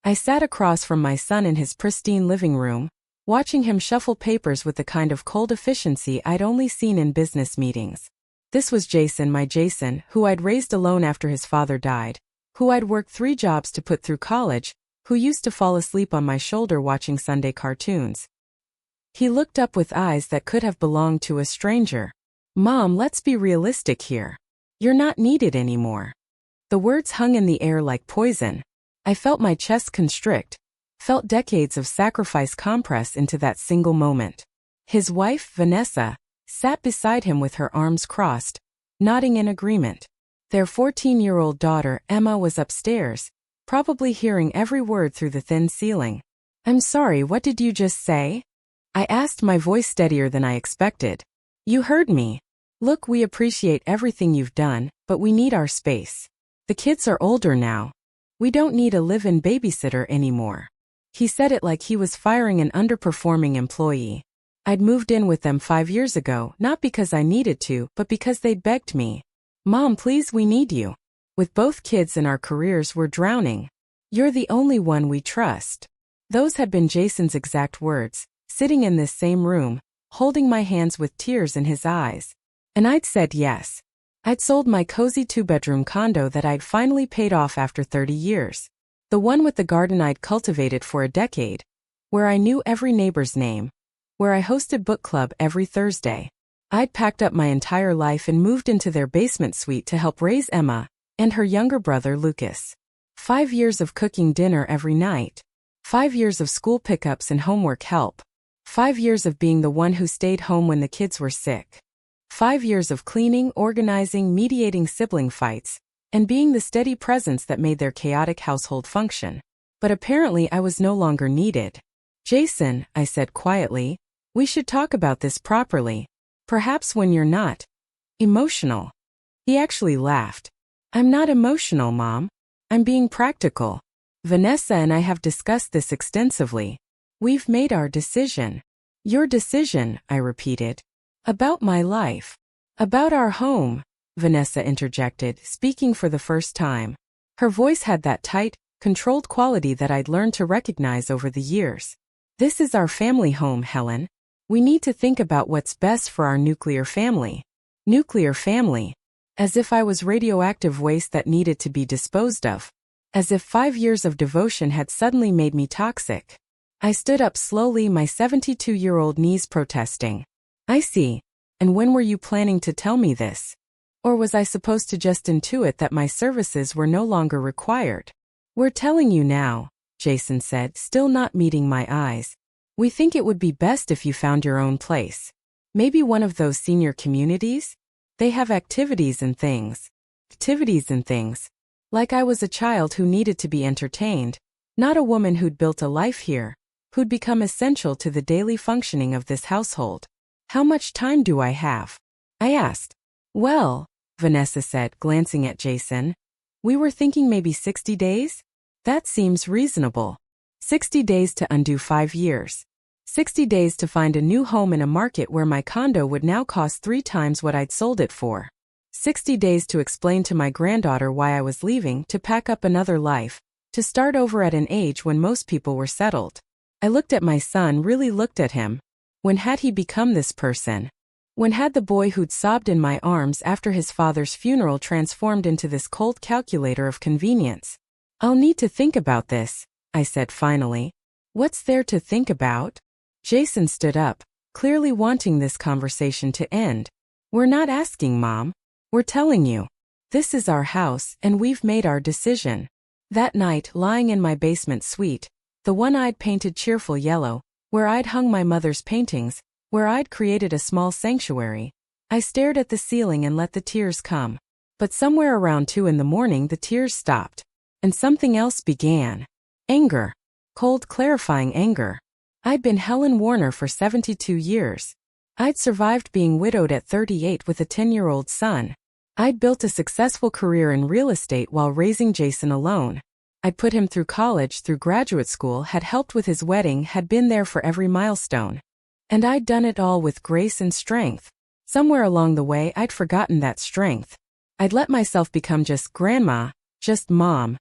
I sat across from my son in his pristine living room, watching him shuffle papers with the kind of cold efficiency I'd only seen in business meetings. This was Jason, my Jason, who I'd raised alone after his father died, who I'd worked 3 jobs to put through college, who used to fall asleep on my shoulder watching Sunday cartoons. He looked up with eyes that could have belonged to a stranger. "Mom, let's be realistic here. You're not needed anymore." The words hung in the air like poison. I felt my chest constrict, felt decades of sacrifice compress into that single moment. His wife, Vanessa, sat beside him with her arms crossed, nodding in agreement. Their 14-year-old daughter, Emma, was upstairs, probably hearing every word through the thin ceiling. "I'm sorry, what did you just say?" I asked, my voice steadier than I expected. "You heard me. Look, we appreciate everything you've done, but we need our space. The kids are older now. We don't need a live-in babysitter anymore." He said it like he was firing an underperforming employee. I'd moved in with them 5 years ago, not because I needed to, but because they'd begged me. "Mom, please, we need you. With both kids and our careers, we're drowning. You're the only one we trust." Those had been Jason's exact words, sitting in this same room, holding my hands with tears in his eyes. And I'd said yes. I'd sold my cozy 2-bedroom condo that I'd finally paid off after 30 years. The one with the garden I'd cultivated for a decade, where I knew every neighbor's name, where I hosted book club every Thursday. I'd packed up my entire life and moved into their basement suite to help raise Emma and her younger brother Lucas. 5 years of cooking dinner every night. 5 years of school pickups and homework help. 5 years of being the one who stayed home when the kids were sick. 5 years of cleaning, organizing, mediating sibling fights, and being the steady presence that made their chaotic household function. But apparently I was no longer needed. "Jason," I said quietly, "we should talk about this properly. Perhaps when you're not emotional." He actually laughed. "I'm not emotional, Mom. I'm being practical. Vanessa and I have discussed this extensively. We've made our decision." "Your decision," I repeated. "About my life. About our home," Vanessa interjected, speaking for the first time. Her voice had that tight, controlled quality that I'd learned to recognize over the years. "This is our family home, Helen. We need to think about what's best for our nuclear family." Nuclear family. As if I was radioactive waste that needed to be disposed of. As if 5 years of devotion had suddenly made me toxic. I stood up slowly, my 72-year-old knees protesting. "I see. And when were you planning to tell me this? Or was I supposed to just intuit that my services were no longer required?" "We're telling you now," Jason said, still not meeting my eyes. "We think it would be best if you found your own place. Maybe one of those senior communities? They have activities and things. Like I was a child who needed to be entertained, not a woman who'd built a life here, who'd become essential to the daily functioning of this household. How much time do I have?" I asked. "Well," Vanessa said, glancing at Jason, "we were thinking maybe 60 days? That seems reasonable. 60 days to undo 5 years. 60 days to find a new home in a market where my condo would now cost 3 times what I'd sold it for. 60 days to explain to my granddaughter why I was leaving, to pack up another life, to start over at an age when most people were settled." I looked at my son, really looked at him. When had he become this person? When had the boy who'd sobbed in my arms after his father's funeral transformed into this cold calculator of convenience? "I'll need to think about this," I said finally. "What's there to think about?" Jason stood up, clearly wanting this conversation to end. "We're not asking, Mom. We're telling you. This is our house, and we've made our decision." That night, lying in my basement suite, the one I'd painted cheerful yellow, where I'd hung my mother's paintings, where I'd created a small sanctuary, I stared at the ceiling and let the tears come. But somewhere around 2 in the morning the tears stopped. And something else began. Anger. Cold, clarifying anger. I'd been Helen Warner for 72 years. I'd survived being widowed at 38 with a 10-year-old son. I'd built a successful career in real estate while raising Jason alone. I'd put him through college, through graduate school, had helped with his wedding, had been there for every milestone. And I'd done it all with grace and strength. Somewhere along the way I'd forgotten that strength. I'd let myself become just grandma, just mom,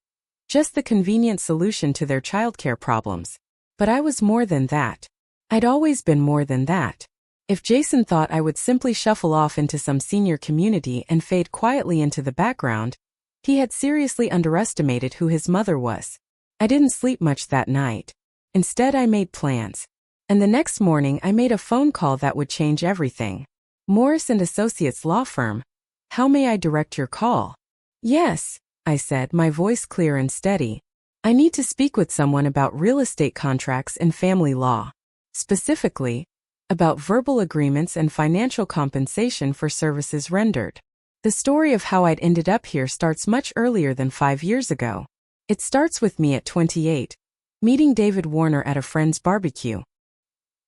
just the convenient solution to their childcare problems. But I was more than that. I'd always been more than that. If Jason thought I would simply shuffle off into some senior community and fade quietly into the background, he had seriously underestimated who his mother was. I didn't sleep much that night. Instead, I made plans. And the next morning, I made a phone call that would change everything. Morris & Associates law firm. How may I direct your call? Yes, I said, my voice clear and steady. I need to speak with someone about real estate contracts and family law. Specifically, about verbal agreements and financial compensation for services rendered. The story of how I'd ended up here starts much earlier than 5 years ago. It starts with me at 28, meeting David Warner at a friend's barbecue.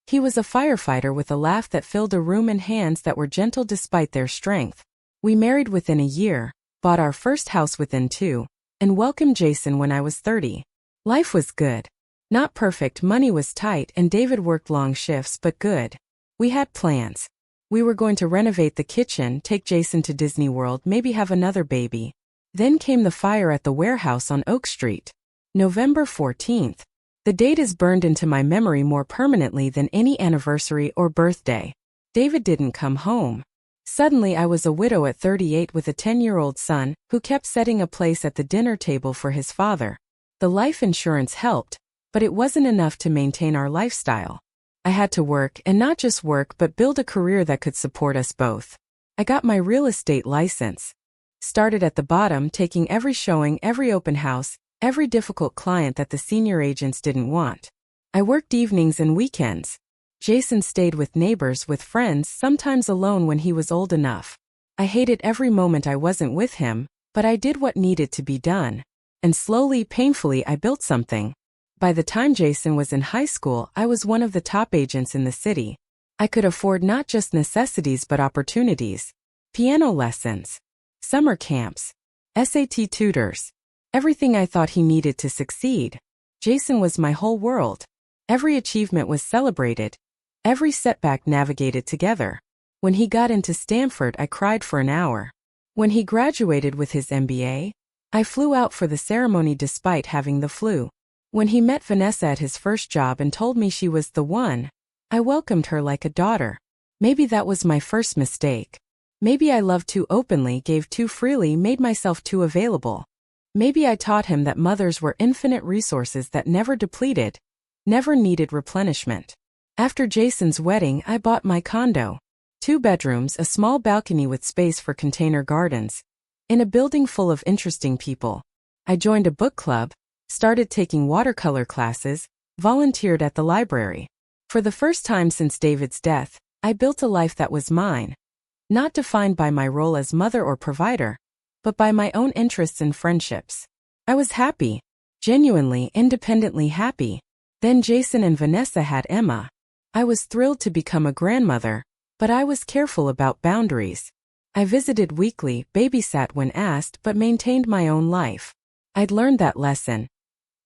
He was a firefighter with a laugh that filled a room and hands that were gentle despite their strength. We married within a year, bought our first house within 2, and welcomed Jason when I was 30. Life was good. Not perfect, money was tight, and David worked long shifts, but good. We had plans. We were going to renovate the kitchen, take Jason to Disney World, maybe have another baby. Then came the fire at the warehouse on Oak Street. November 14th. The date is burned into my memory more permanently than any anniversary or birthday. David didn't come home. Suddenly I was a widow at 38 with a 10-year-old son who kept setting a place at the dinner table for his father. The life insurance helped, but it wasn't enough to maintain our lifestyle. I had to work, and not just work but build a career that could support us both. I got my real estate license. Started at the bottom, taking every showing, every open house, every difficult client that the senior agents didn't want. I worked evenings and weekends. Jason stayed with neighbors, with friends, sometimes alone when he was old enough. I hated every moment I wasn't with him, but I did what needed to be done. And slowly, painfully, I built something. By the time Jason was in high school, I was one of the top agents in the city. I could afford not just necessities but opportunities. Piano lessons, summer camps, SAT tutors, everything I thought he needed to succeed. Jason was my whole world. Every achievement was celebrated. Every setback navigated together. When he got into Stanford, I cried for an hour. When he graduated with his MBA, I flew out for the ceremony despite having the flu. When he met Vanessa at his first job and told me she was the one, I welcomed her like a daughter. Maybe that was my first mistake. Maybe I loved too openly, gave too freely, made myself too available. Maybe I taught him that mothers were infinite resources that never depleted, never needed replenishment. After Jason's wedding, I bought my condo. 2 bedrooms, a small balcony with space for container gardens. In a building full of interesting people. I joined a book club, started taking watercolor classes, volunteered at the library. For the first time since David's death, I built a life that was mine. Not defined by my role as mother or provider, but by my own interests and friendships. I was happy. Genuinely, independently happy. Then Jason and Vanessa had Emma. I was thrilled to become a grandmother, but I was careful about boundaries. I visited weekly, babysat when asked, but maintained my own life. I'd learned that lesson.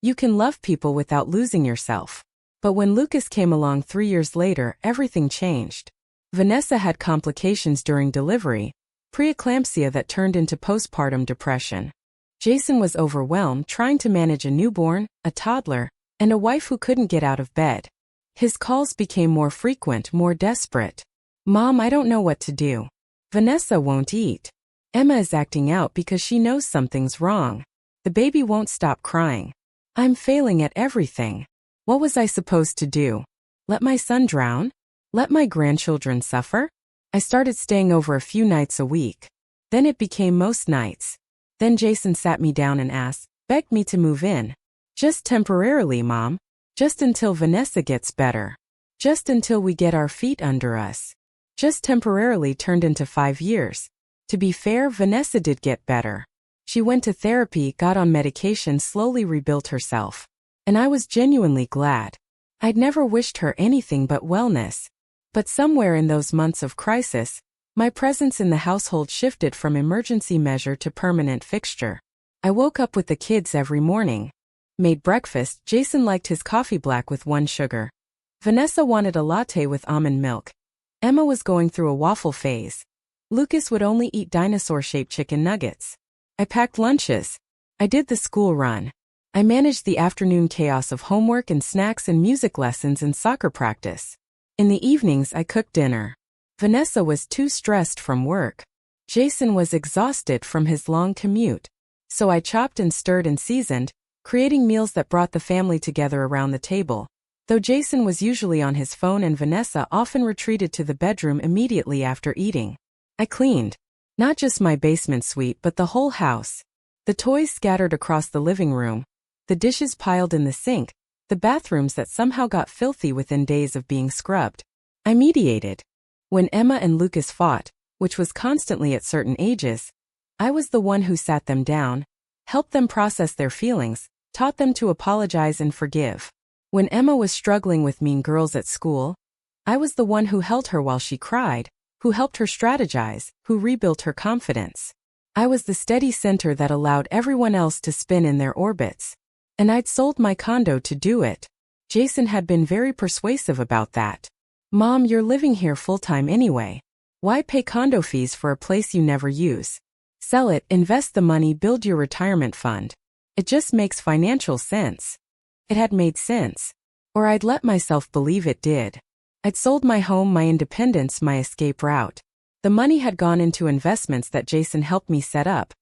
You can love people without losing yourself. But when Lucas came along 3 years later, everything changed. Vanessa had complications during delivery, preeclampsia that turned into postpartum depression. Jason was overwhelmed trying to manage a newborn, a toddler, and a wife who couldn't get out of bed. His calls became more frequent, more desperate. Mom, I don't know what to do. Vanessa won't eat. Emma is acting out because she knows something's wrong. The baby won't stop crying. I'm failing at everything. What was I supposed to do? Let my son drown? Let my grandchildren suffer? I started staying over a few nights a week. Then it became most nights. Then Jason sat me down and begged me to move in. Just temporarily, Mom. Just until Vanessa gets better. Just until we get our feet under us. Just temporarily turned into 5 years. To be fair, Vanessa did get better. She went to therapy, got on medication, slowly rebuilt herself. And I was genuinely glad. I'd never wished her anything but wellness. But somewhere in those months of crisis, my presence in the household shifted from emergency measure to permanent fixture. I woke up with the kids every morning. Made breakfast. Jason liked his coffee black with 1 sugar. Vanessa wanted a latte with almond milk. Emma was going through a waffle phase. Lucas would only eat dinosaur-shaped chicken nuggets. I packed lunches. I did the school run. I managed the afternoon chaos of homework and snacks and music lessons and soccer practice. In the evenings, I cooked dinner. Vanessa was too stressed from work. Jason was exhausted from his long commute. So I chopped and stirred and seasoned, creating meals that brought the family together around the table. Though Jason was usually on his phone and Vanessa often retreated to the bedroom immediately after eating. I cleaned. Not just my basement suite but the whole house. The toys scattered across the living room. The dishes piled in the sink. The bathrooms that somehow got filthy within days of being scrubbed. I mediated. When Emma and Lucas fought, which was constantly at certain ages, I was the one who sat them down, helped them process their feelings, taught them to apologize and forgive. When Emma was struggling with mean girls at school, I was the one who held her while she cried, who helped her strategize, who rebuilt her confidence. I was the steady center that allowed everyone else to spin in their orbits. And I'd sold my condo to do it. Jason had been very persuasive about that. Mom, you're living here full-time anyway. Why pay condo fees for a place you never use? Sell it, invest the money, build your retirement fund. It just makes financial sense. It had made sense. Or I'd let myself believe it did. I'd sold my home, my independence, my escape route. The money had gone into investments that Jason helped me set up.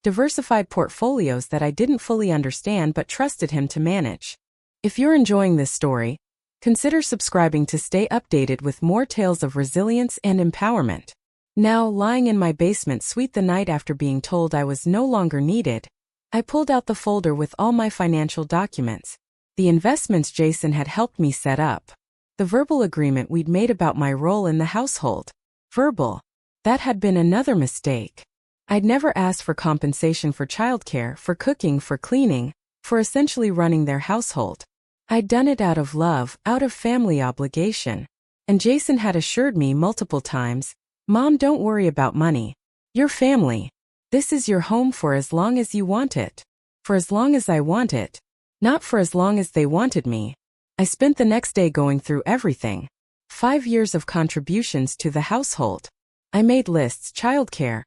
Diversified portfolios that I didn't fully understand but trusted him to manage. If you're enjoying this story, consider subscribing to stay updated with more tales of resilience and empowerment. Now, lying in my basement suite the night after being told I was no longer needed, I pulled out the folder with all my financial documents. The investments Jason had helped me set up. The verbal agreement we'd made about my role in the household. Verbal. That had been another mistake. I'd never asked for compensation for childcare, for cooking, for cleaning, for essentially running their household. I'd done it out of love, out of family obligation. And Jason had assured me multiple times, Mom, don't worry about money. Your family. This is your home for as long as you want it. For as long as I want it. Not for as long as they wanted me. I spent the next day going through everything. 5 years of contributions to the household. I made lists, childcare.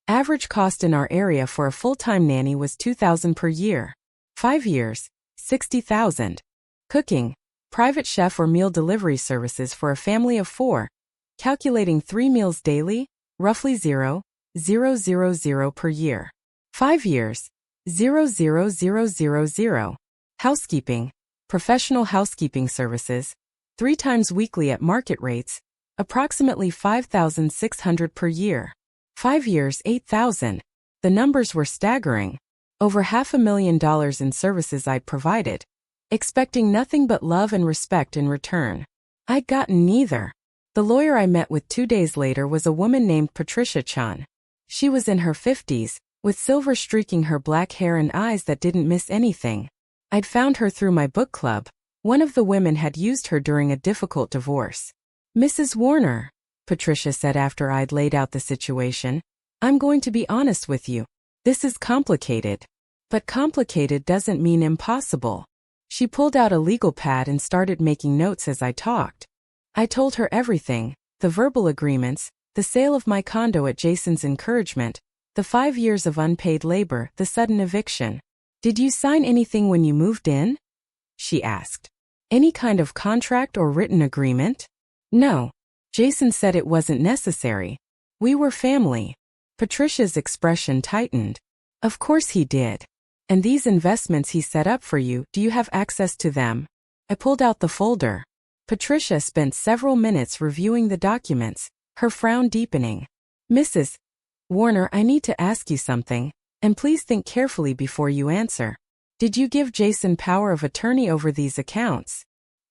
Average cost in our area for a full-time nanny was $2,000 per year. 5 years, $60,000. Cooking, private chef or meal delivery services for a family of 4. Calculating 3 meals daily, roughly 0,000 per year. 5 years, 0,000. Housekeeping, professional housekeeping services, 3 times weekly at market rates, approximately $5,600 per year. 5 years, $8,000. The numbers were staggering. Over $500,000 in services I'd provided, expecting nothing but love and respect in return. I'd gotten neither. The lawyer I met with 2 days later was a woman named Patricia Chan. She was in her 50s, with silver streaking her black hair and eyes that didn't miss anything. I'd found her through my book club. One of the women had used her during a difficult divorce. Mrs. Warner, Patricia said after I'd laid out the situation, I'm going to be honest with you. This is complicated. But complicated doesn't mean impossible. She pulled out a legal pad and started making notes as I talked. I told her everything, the verbal agreements, the sale of my condo at Jason's encouragement, the 5 years of unpaid labor, the sudden eviction. Did you sign anything when you moved in? She asked. Any kind of contract or written agreement? No. Jason said it wasn't necessary. We were family. Patricia's expression tightened. Of course he did. And these investments he set up for you, do you have access to them? I pulled out the folder. Patricia spent several minutes reviewing the documents, her frown deepening. Mrs. Warner, I need to ask you something, and please think carefully before you answer. Did you give Jason power of attorney over these accounts?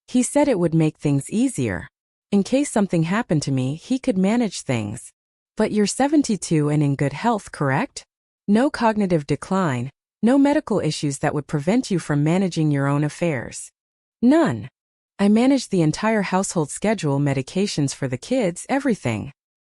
He said it would make things easier. In case something happened to me, he could manage things. But you're 72 and in good health, correct? No cognitive decline, no medical issues that would prevent you from managing your own affairs. None. I managed the entire household schedule, medications for the kids, everything.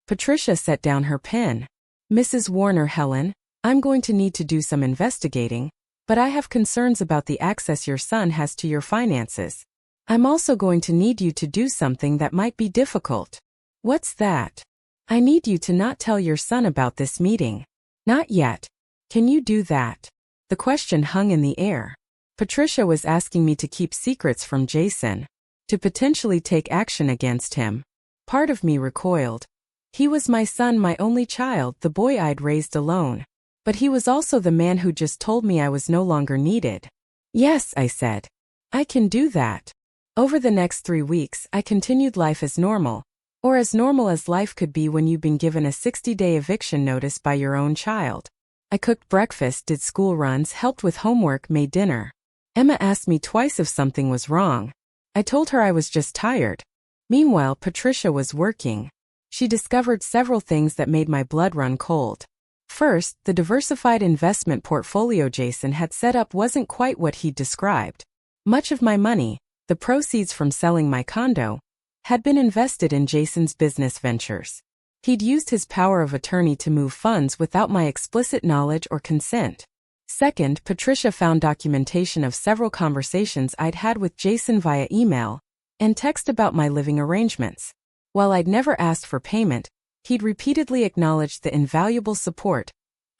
Patricia set down her pen. Mrs. Warner, Helen, I'm going to need to do some investigating, but I have concerns about the access your son has to your finances. I'm also going to need you to do something that might be difficult. What's that? I need you to not tell your son about this meeting. Not yet. Can you do that? The question hung in the air. Patricia was asking me to keep secrets from Jason, to potentially take action against him. Part of me recoiled. He was my son, my only child, the boy I'd raised alone. But he was also the man who just told me I was no longer needed. Yes, I said. I can do that. Over the next 3 weeks, I continued life as normal, or as normal as life could be when you've been given a 60-day eviction notice by your own child. I cooked breakfast, did school runs, helped with homework, made dinner. Emma asked me twice if something was wrong. I told her I was just tired. Meanwhile, Patricia was working. She discovered several things that made my blood run cold. First, the diversified investment portfolio Jason had set up wasn't quite what he'd described. Much of my money, the proceeds from selling my condo, had been invested in Jason's business ventures. He'd used his power of attorney to move funds without my explicit knowledge or consent. Second, Patricia found documentation of several conversations I'd had with Jason via email and text about my living arrangements. While I'd never asked for payment, he'd repeatedly acknowledged the invaluable support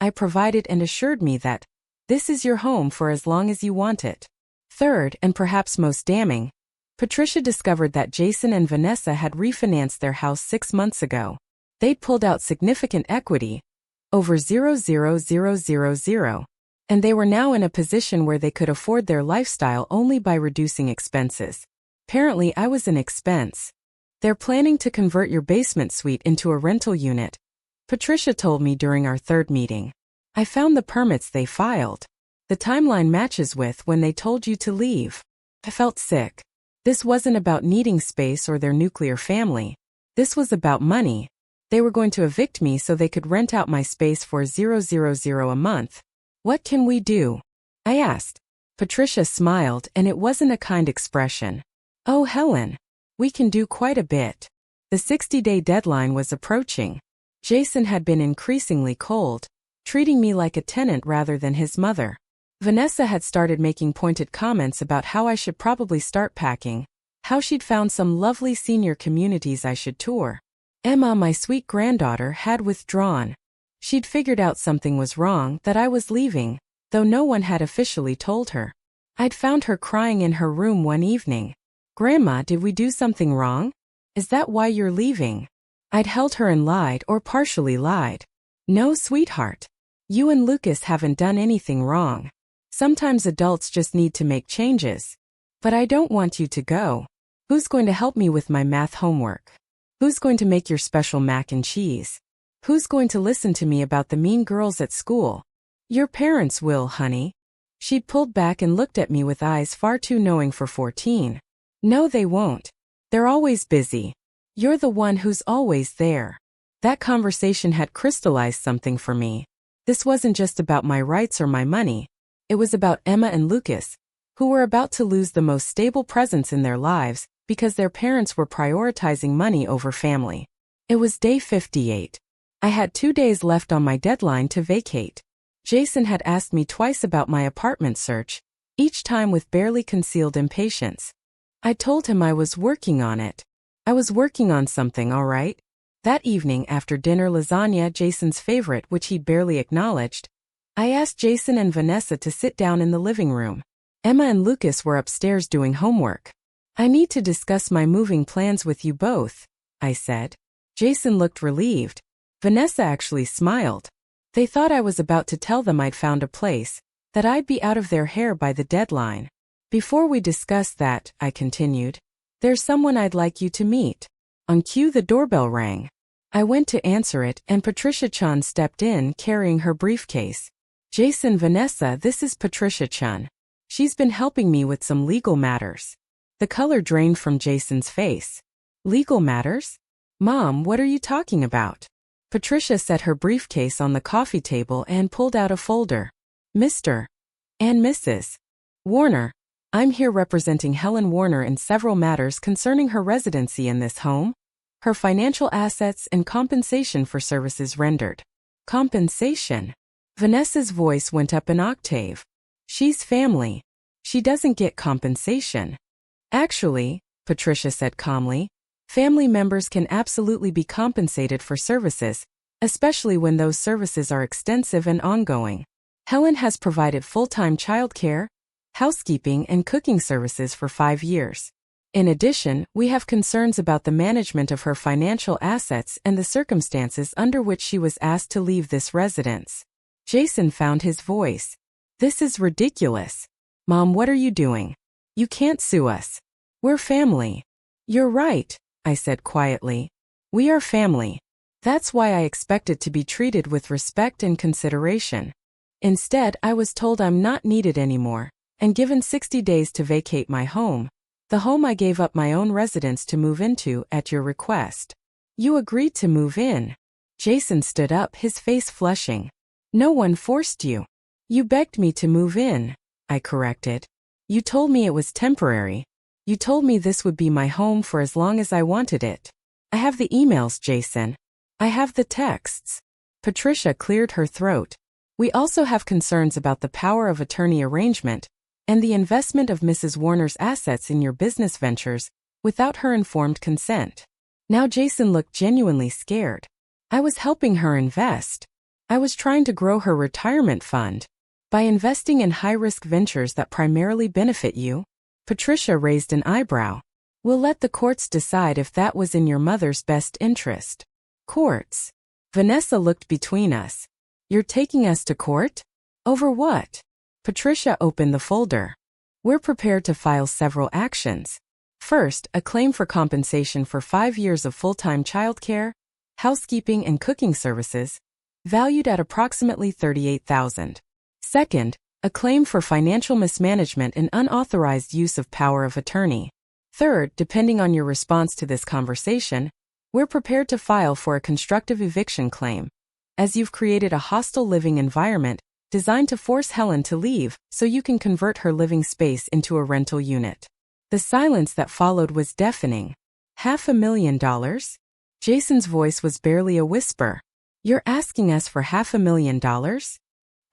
I provided and assured me that this is your home for as long as you want it. Third, and perhaps most damning, Patricia discovered that Jason and Vanessa had refinanced their house 6 months ago. They'd pulled out significant equity, over 0,000, and they were now in a position where they could afford their lifestyle only by reducing expenses. Apparently, I was an expense. They're planning to convert your basement suite into a rental unit, Patricia told me during our third meeting. I found the permits they filed. The timeline matches with when they told you to leave. I felt sick. This wasn't about needing space or their nuclear family. This was about money. They were going to evict me so they could rent out my space for 000 a month. What can we do? I asked. Patricia smiled, and it wasn't a kind expression. Oh, Helen. We can do quite a bit. The 60-day deadline was approaching. Jason had been increasingly cold, treating me like a tenant rather than his mother. Vanessa had started making pointed comments about how I should probably start packing, how she'd found some lovely senior communities I should tour. Emma, my sweet granddaughter, had withdrawn. She'd figured out something was wrong, that I was leaving, though no one had officially told her. I'd found her crying in her room one evening. Grandma, did we do something wrong? Is that why you're leaving? I'd held her and lied, or partially lied. No, sweetheart. You and Lucas haven't done anything wrong. Sometimes adults just need to make changes. But I don't want you to go. Who's going to help me with my math homework? Who's going to make your special mac and cheese? Who's going to listen to me about the mean girls at school? Your parents will, honey. She'd pulled back and looked at me with eyes far too knowing for 14. No, they won't. They're always busy. You're the one who's always there. That conversation had crystallized something for me. This wasn't just about my rights or my money. It was about Emma and Lucas, who were about to lose the most stable presence in their lives because their parents were prioritizing money over family. It was day 58. I had 2 days left on my deadline to vacate. Jason had asked me twice about my apartment search, each time with barely concealed impatience. I told him I was working on it. I was working on something, all right. That evening after dinner, lasagna, Jason's favorite, which he barely acknowledged, I asked Jason and Vanessa to sit down in the living room. Emma and Lucas were upstairs doing homework. I need to discuss my moving plans with you both, I said. Jason looked relieved. Vanessa actually smiled. They thought I was about to tell them I'd found a place, that I'd be out of their hair by the deadline. Before we discuss that, I continued, there's someone I'd like you to meet. On cue, the doorbell rang. I went to answer it, and Patricia Chun stepped in carrying her briefcase. Jason, Vanessa, this is Patricia Chun. She's been helping me with some legal matters. The color drained from Jason's face. Legal matters? Mom, what are you talking about? Patricia set her briefcase on the coffee table and pulled out a folder. Mr. and Mrs. Warner, I'm here representing Helen Warner in several matters concerning her residency in this home, her financial assets, and compensation for services rendered. Compensation? Vanessa's voice went up an octave. She's family. She doesn't get compensation. Actually, Patricia said calmly, family members can absolutely be compensated for services, especially when those services are extensive and ongoing. Helen has provided full-time childcare, housekeeping and cooking services for 5 years. In addition, we have concerns about the management of her financial assets and the circumstances under which she was asked to leave this residence. Jason found his voice. This is ridiculous. Mom, what are you doing? You can't sue us. We're family. You're right, I said quietly. We are family. That's why I expected to be treated with respect and consideration. Instead, I was told I'm not needed anymore, and given 60 days to vacate my home, the home I gave up my own residence to move into at your request. You agreed to move in. Jason stood up, his face flushing. No one forced you. You begged me to move in, I corrected. You told me it was temporary. You told me this would be my home for as long as I wanted it. I have the emails, Jason. I have the texts. Patricia cleared her throat. We also have concerns about the power of attorney arrangement and the investment of Mrs. Warner's assets in your business ventures without her informed consent. Now Jason looked genuinely scared. I was helping her invest. I was trying to grow her retirement fund. By investing in high-risk ventures that primarily benefit you. Patricia raised an eyebrow. We'll let the courts decide if that was in your mother's best interest. Courts. Vanessa looked between us. You're taking us to court? Over what? Patricia opened the folder. We're prepared to file several actions. First, a claim for compensation for 5 years of full-time childcare, housekeeping and cooking services, valued at approximately $38,000. Second, a claim for financial mismanagement and unauthorized use of power of attorney. Third, depending on your response to this conversation, we're prepared to file for a constructive eviction claim, as you've created a hostile living environment designed to force Helen to leave so you can convert her living space into a rental unit. The silence that followed was deafening. $500,000? Jason's voice was barely a whisper. You're asking us for $500,000?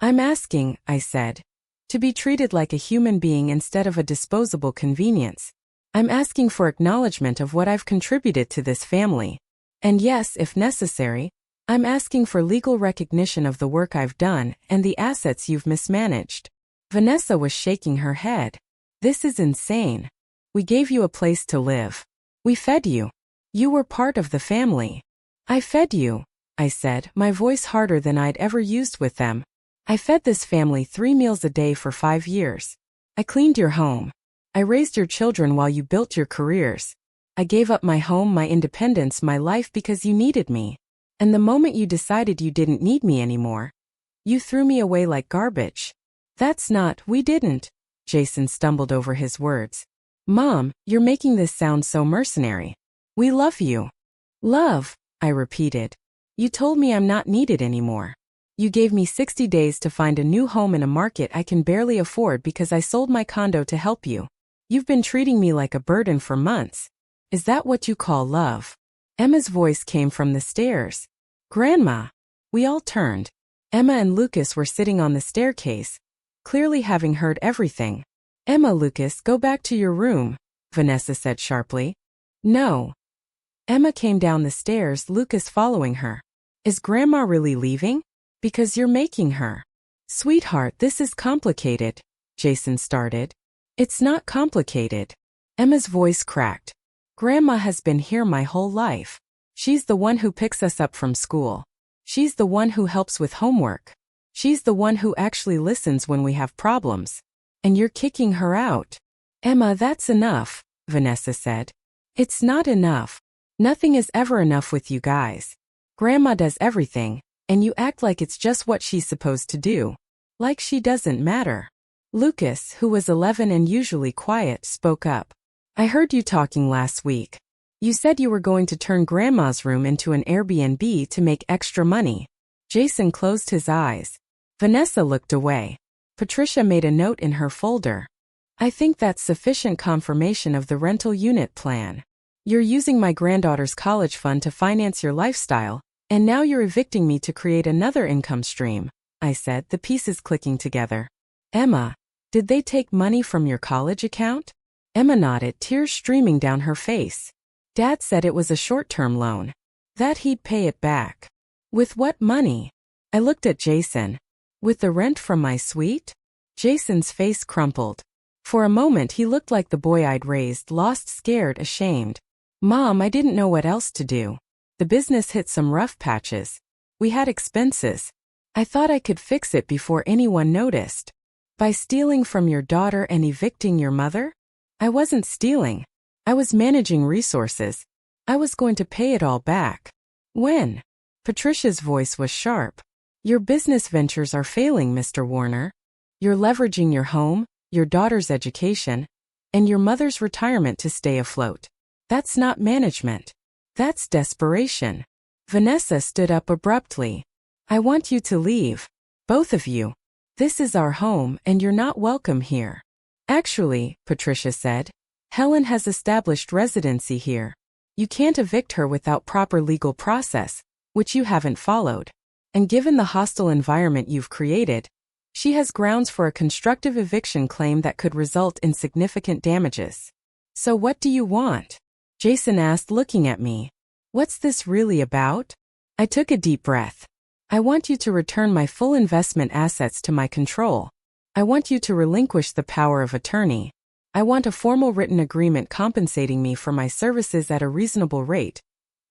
I'm asking, I said, to be treated like a human being instead of a disposable convenience. I'm asking for acknowledgement of what I've contributed to this family. And yes, if necessary, I'm asking for legal recognition of the work I've done and the assets you've mismanaged. Vanessa was shaking her head. This is insane. We gave you a place to live. We fed you. You were part of the family. I fed you, I said, my voice harder than I'd ever used with them. I fed this family 3 meals a day for 5 years. I cleaned your home. I raised your children while you built your careers. I gave up my home, my independence, my life because you needed me. And the moment you decided you didn't need me anymore, you threw me away like garbage. That's not, we didn't. Jason stumbled over his words. Mom, you're making this sound so mercenary. We love you. Love, I repeated. You told me I'm not needed anymore. You gave me 60 days to find a new home in a market I can barely afford because I sold my condo to help you. You've been treating me like a burden for months. Is that what you call love? Emma's voice came from the stairs. Grandma. We all turned. Emma and Lucas were sitting on the staircase, clearly having heard everything. Emma, Lucas, go back to your room, Vanessa said sharply. No. Emma came down the stairs, Lucas following her. Is Grandma really leaving? Because you're making her. Sweetheart, this is complicated, Jason started. It's not complicated. Emma's voice cracked. Grandma has been here my whole life. She's the one who picks us up from school. She's the one who helps with homework. She's the one who actually listens when we have problems. And you're kicking her out. Emma, that's enough, Vanessa said. It's not enough. Nothing is ever enough with you guys. Grandma does everything, and you act like it's just what she's supposed to do. Like she doesn't matter. Lucas, who was 11 and usually quiet, spoke up. I heard you talking last week. You said you were going to turn Grandma's room into an Airbnb to make extra money. Jason closed his eyes. Vanessa looked away. Patricia made a note in her folder. I think that's sufficient confirmation of the rental unit plan. You're using my granddaughter's college fund to finance your lifestyle, and now you're evicting me to create another income stream, I said, the pieces clicking together. Emma, did they take money from your college account? Emma nodded, tears streaming down her face. Dad said it was a short-term loan. That he'd pay it back. With what money? I looked at Jason. With the rent from my suite? Jason's face crumpled. For a moment he looked like the boy I'd raised, lost, scared, ashamed. Mom, I didn't know what else to do. The business hit some rough patches. We had expenses. I thought I could fix it before anyone noticed. By stealing from your daughter and evicting your mother? I wasn't stealing. I was managing resources. I was going to pay it all back. When? Patricia's voice was sharp. Your business ventures are failing, Mr. Warner. You're leveraging your home, your daughter's education, and your mother's retirement to stay afloat. That's not management. That's desperation. Vanessa stood up abruptly. I want you to leave. Both of you. This is our home and you're not welcome here. Actually, Patricia said, Helen has established residency here. You can't evict her without proper legal process, which you haven't followed. And given the hostile environment you've created, she has grounds for a constructive eviction claim that could result in significant damages. So what do you want? Jason asked, looking at me. What's this really about? I took a deep breath. I want you to return my full investment assets to my control. I want you to relinquish the power of attorney. I want a formal written agreement compensating me for my services at a reasonable rate.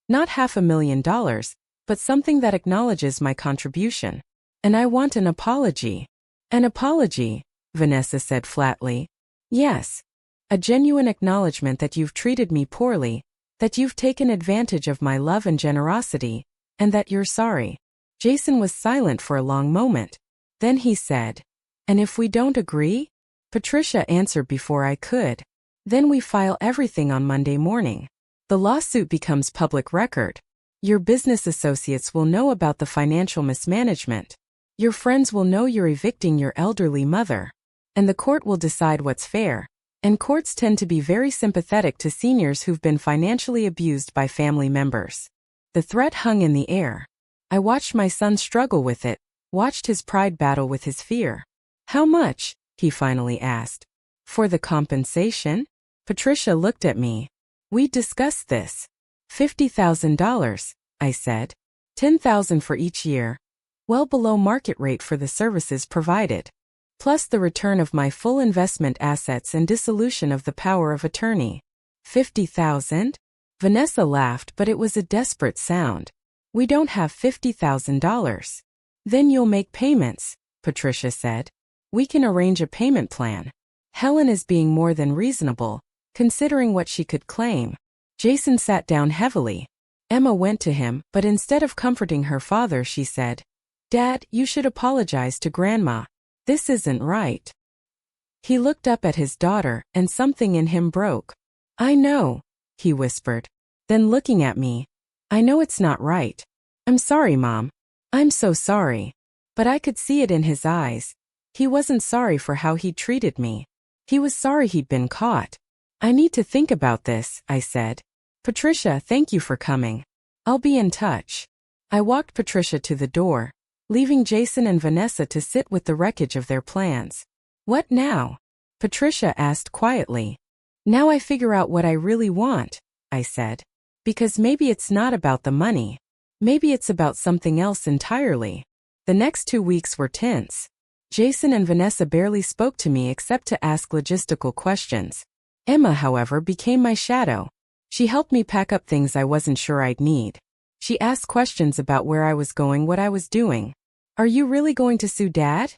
Not $500,000, but something that acknowledges my contribution. And I want an apology. An apology, Vanessa said flatly. Yes. A genuine acknowledgement that you've treated me poorly, that you've taken advantage of my love and generosity, and that you're sorry. Jason was silent for a long moment. Then he said, And if we don't agree? Patricia answered before I could. Then we file everything on Monday morning. The lawsuit becomes public record. Your business associates will know about the financial mismanagement. Your friends will know you're evicting your elderly mother. And the court will decide what's fair. And courts tend to be very sympathetic to seniors who've been financially abused by family members. The threat hung in the air. I watched my son struggle with it, watched his pride battle with his fear. How much? He finally asked. For the compensation? Patricia looked at me. We discussed this. $50,000, I said. $10,000 for each year. Well below market rate for the services provided. Plus the return of my full investment assets and dissolution of the power of attorney. $50,000? Vanessa laughed, but it was a desperate sound. We don't have $50,000. Then you'll make payments, Patricia said. We can arrange a payment plan. Helen is being more than reasonable, considering what she could claim. Jason sat down heavily. Emma went to him, but instead of comforting her father, she said, Dad, you should apologize to Grandma. This isn't right. He looked up at his daughter, and something in him broke. I know, he whispered. Then looking at me, I know it's not right. I'm sorry, Mom. I'm so sorry. But I could see it in his eyes. He wasn't sorry for how he treated me. He was sorry he'd been caught. I need to think about this, I said. Patricia, thank you for coming. I'll be in touch. I walked Patricia to the door, leaving Jason and Vanessa to sit with the wreckage of their plans. What now? Patricia asked quietly. Now I figure out what I really want, I said. Because maybe it's not about the money. Maybe it's about something else entirely. The next 2 weeks were tense. Jason and Vanessa barely spoke to me except to ask logistical questions. Emma, however, became my shadow. She helped me pack up things I wasn't sure I'd need. She asked questions about where I was going, what I was doing. Are you really going to sue Dad?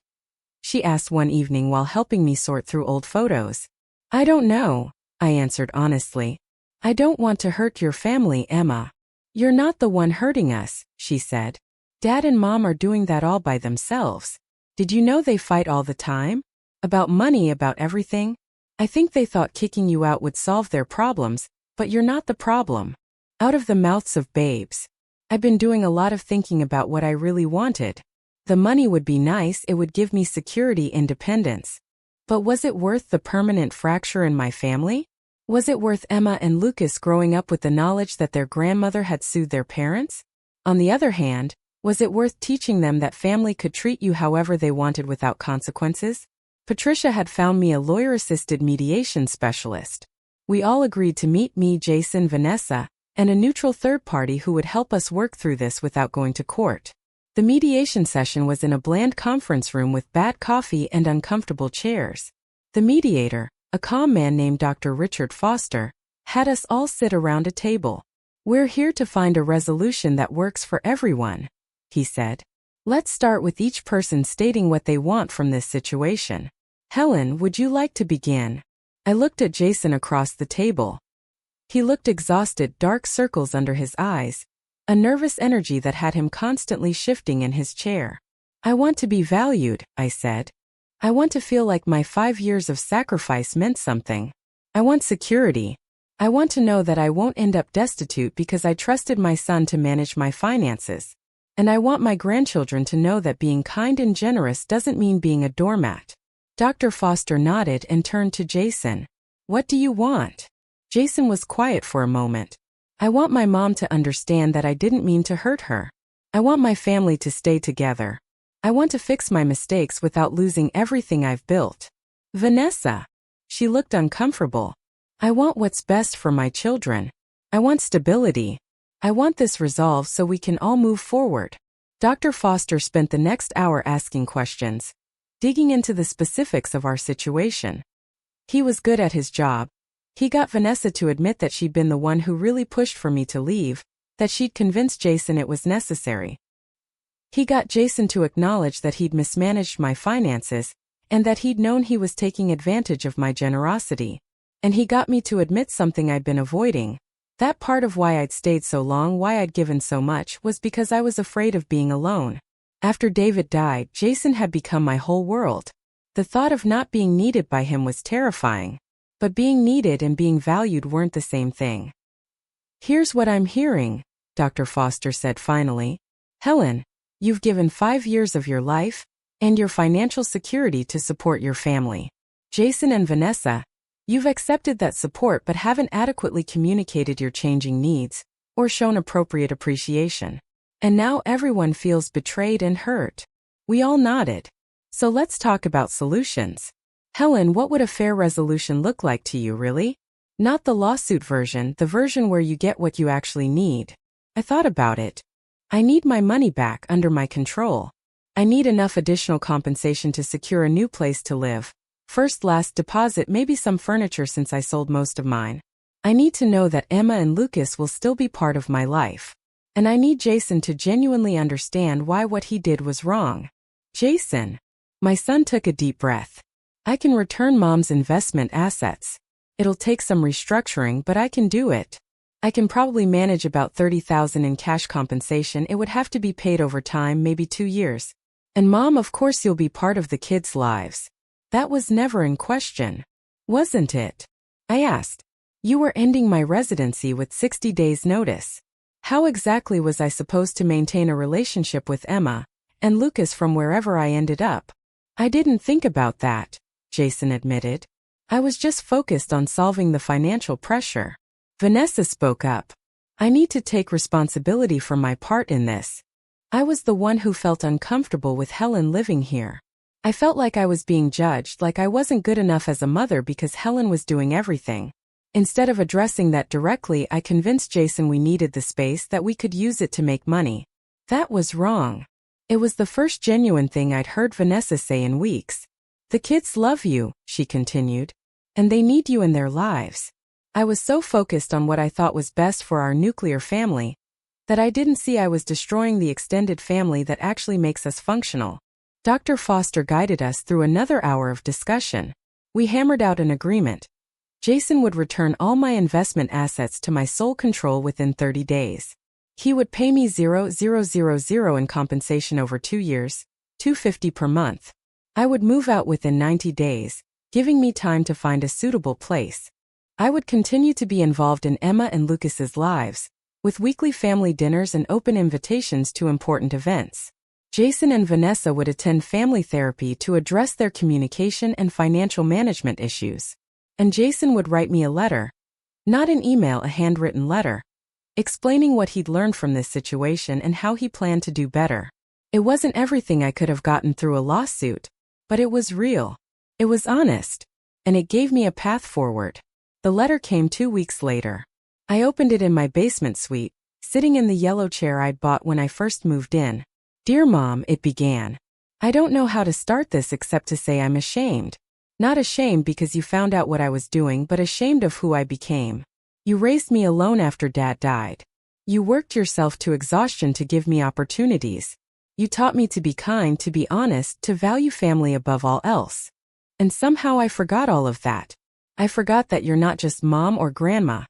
She asked one evening while helping me sort through old photos. I don't know, I answered honestly. I don't want to hurt your family, Emma. You're not the one hurting us, she said. Dad and Mom are doing that all by themselves. Did you know they fight all the time? About money, about everything? I think they thought kicking you out would solve their problems, but you're not the problem. Out of the mouths of babes. I've been doing a lot of thinking about what I really wanted. The money would be nice, it would give me security, independence. But was it worth the permanent fracture in my family? Was it worth Emma and Lucas growing up with the knowledge that their grandmother had sued their parents? On the other hand, was it worth teaching them that family could treat you however they wanted without consequences? Patricia had found me a lawyer-assisted mediation specialist. We all agreed to meet me, Jason, Vanessa, and a neutral third party who would help us work through this without going to court. The mediation session was in a bland conference room with bad coffee and uncomfortable chairs. The mediator, a calm man named Dr. Richard Foster, had us all sit around a table. "We're here to find a resolution that works for everyone," he said. "Let's start with each person stating what they want from this situation. Helen, would you like to begin?" I looked at Jason across the table. He looked exhausted, dark circles under his eyes, a nervous energy that had him constantly shifting in his chair. "I want to be valued," I said. "I want to feel like my 5 years of sacrifice meant something. I want security. I want to know that I won't end up destitute because I trusted my son to manage my finances. And I want my grandchildren to know that being kind and generous doesn't mean being a doormat." Dr. Foster nodded and turned to Jason. "What do you want?" Jason was quiet for a moment. "I want my mom to understand that I didn't mean to hurt her. I want my family to stay together. I want to fix my mistakes without losing everything I've built." "Vanessa." She looked uncomfortable. "I want what's best for my children. I want stability. I want this resolved so we can all move forward." Dr. Foster spent the next hour asking questions, digging into the specifics of our situation. He was good at his job. He got Vanessa to admit that she'd been the one who really pushed for me to leave, that she'd convinced Jason it was necessary. He got Jason to acknowledge that he'd mismanaged my finances, and that he'd known he was taking advantage of my generosity. And he got me to admit something I'd been avoiding. That part of why I'd stayed so long, why I'd given so much, was because I was afraid of being alone. After David died, Jason had become my whole world. The thought of not being needed by him was terrifying. But being needed and being valued weren't the same thing. "Here's what I'm hearing," Dr. Foster said finally. "Helen, you've given 5 years of your life and your financial security to support your family. Jason and Vanessa, you've accepted that support but haven't adequately communicated your changing needs or shown appropriate appreciation. And now everyone feels betrayed and hurt." We all nodded. "So let's talk about solutions. Helen, what would a fair resolution look like to you, really? Not the lawsuit version, the version where you get what you actually need." I thought about it. I need my money back under my control. I need enough additional compensation to secure a new place to live. First, last deposit, maybe some furniture since I sold most of mine. I need to know that Emma and Lucas will still be part of my life. And I need Jason to genuinely understand why what he did was wrong. "Jason." My son took a deep breath. "I can return Mom's investment assets. It'll take some restructuring, but I can do it. I can probably manage about $30,000 in cash compensation. It would have to be paid over time, maybe 2 years. And Mom, of course you'll be part of the kids' lives." That was never in question. "Wasn't it?" I asked. "You were ending my residency with 60 days' notice. How exactly was I supposed to maintain a relationship with Emma and Lucas from wherever I ended up?" "I didn't think about that," Jason admitted. "I was just focused on solving the financial pressure." Vanessa spoke up. "I need to take responsibility for my part in this. I was the one who felt uncomfortable with Helen living here. I felt like I was being judged, like I wasn't good enough as a mother because Helen was doing everything. Instead of addressing that directly, I convinced Jason we needed the space, that we could use it to make money. That was wrong. It was the first genuine thing I'd heard Vanessa say in weeks. "The kids love you," she continued, "and they need you in their lives." I was so focused on what I thought was best for our nuclear family that I didn't see I was destroying the extended family that actually makes us functional. Dr. Foster guided us through another hour of discussion. We hammered out an agreement. Jason would return all my investment assets to my sole control within 30 days. He would pay me $0,000 in compensation over 2 years, $250 per month. I would move out within 90 days, giving me time to find a suitable place. I would continue to be involved in Emma and Lucas's lives, with weekly family dinners and open invitations to important events. Jason and Vanessa would attend family therapy to address their communication and financial management issues. And Jason would write me a letter. Not an email, a handwritten letter, explaining what he'd learned from this situation and how he planned to do better. It wasn't everything I could have gotten through a lawsuit, but it was real. It was honest. And it gave me a path forward. The letter came 2 weeks later. I opened it in my basement suite, sitting in the yellow chair I'd bought when I first moved in. "Dear Mom," it began. "I don't know how to start this except to say I'm ashamed. Not ashamed because you found out what I was doing, but ashamed of who I became. You raised me alone after Dad died. You worked yourself to exhaustion to give me opportunities. You taught me to be kind, to be honest, to value family above all else. And somehow I forgot all of that. I forgot that you're not just mom or grandma.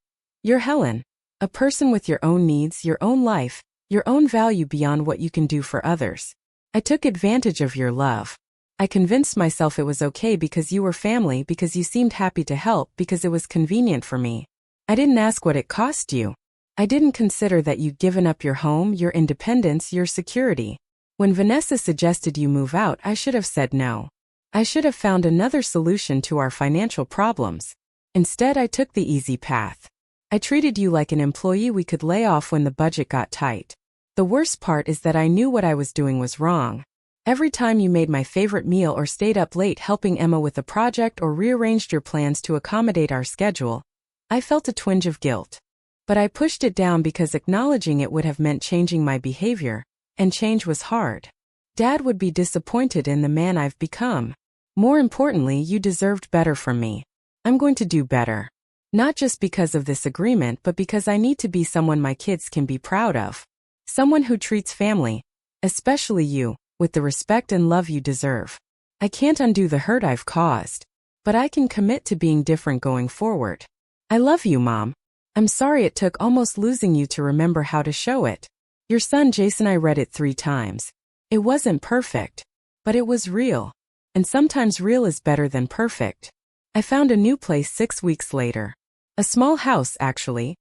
You're Helen, a person with your own needs, your own life, your own value beyond what you can do for others. I took advantage of your love. I convinced myself it was okay because you were family, because you seemed happy to help, because it was convenient for me. I didn't ask what it cost you. I didn't consider that you'd given up your home, your independence, your security. When Vanessa suggested you move out, I should have said no. I should have found another solution to our financial problems. Instead, I took the easy path. I treated you like an employee we could lay off when the budget got tight. The worst part is that I knew what I was doing was wrong. Every time you made my favorite meal or stayed up late helping Emma with a project or rearranged your plans to accommodate our schedule, I felt a twinge of guilt. But I pushed it down because acknowledging it would have meant changing my behavior, and change was hard. Dad would be disappointed in the man I've become. More importantly, you deserved better from me. I'm going to do better. Not just because of this agreement, but because I need to be someone my kids can be proud of. Someone who treats family, especially you, with the respect and love you deserve. I can't undo the hurt I've caused, but I can commit to being different going forward. I love you, Mom. I'm sorry it took almost losing you to remember how to show it. Your son Jason, I read it 3 times. It wasn't perfect, but it was real. And sometimes real is better than perfect. I found a new place 6 weeks later. A small house, actually.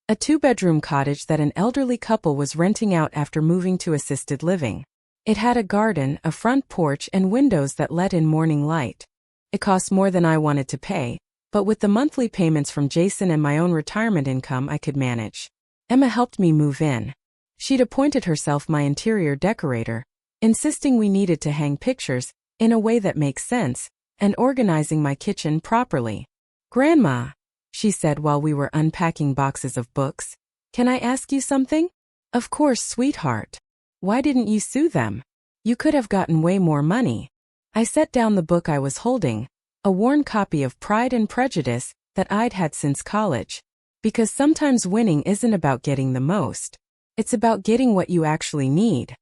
A 2-bedroom cottage that an elderly couple was renting out after moving to assisted living. It had a garden, a front porch, and windows that let in morning light. It cost more than I wanted to pay, but with the monthly payments from Jason and my own retirement income, I could manage. Emma helped me move in. She'd appointed herself my interior decorator, insisting we needed to hang pictures in a way that makes sense, and organizing my kitchen properly. "Grandma," she said while we were unpacking boxes of books, "can I ask you something?" "Of course, sweetheart. Why didn't you sue them? You could have gotten way more money." I set down the book I was holding, a worn copy of Pride and Prejudice that I'd had since college. Because sometimes winning isn't about getting the most. It's about getting what you actually need.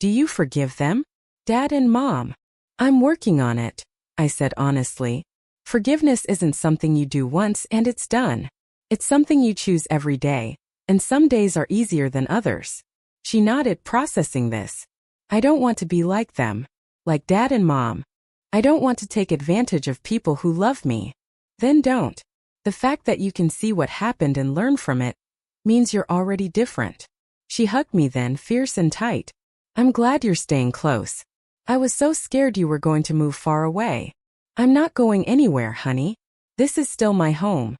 "Do you forgive them? Dad and Mom?" "I'm working on it," I said honestly. Forgiveness isn't something you do once and it's done. It's something you choose every day, and some days are easier than others. She nodded, processing this. "I don't want to be like them. Like Dad and Mom. I don't want to take advantage of people who love me." "Then don't. The fact that you can see what happened and learn from it means you're already different." She hugged me then, fierce and tight. "I'm glad you're staying close. I was so scared you were going to move far away." "I'm not going anywhere, honey. This is still my home.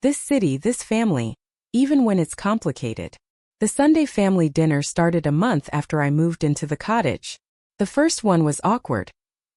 This city, this family, even when it's complicated." The Sunday family dinner started a month after I moved into the cottage. The first one was awkward.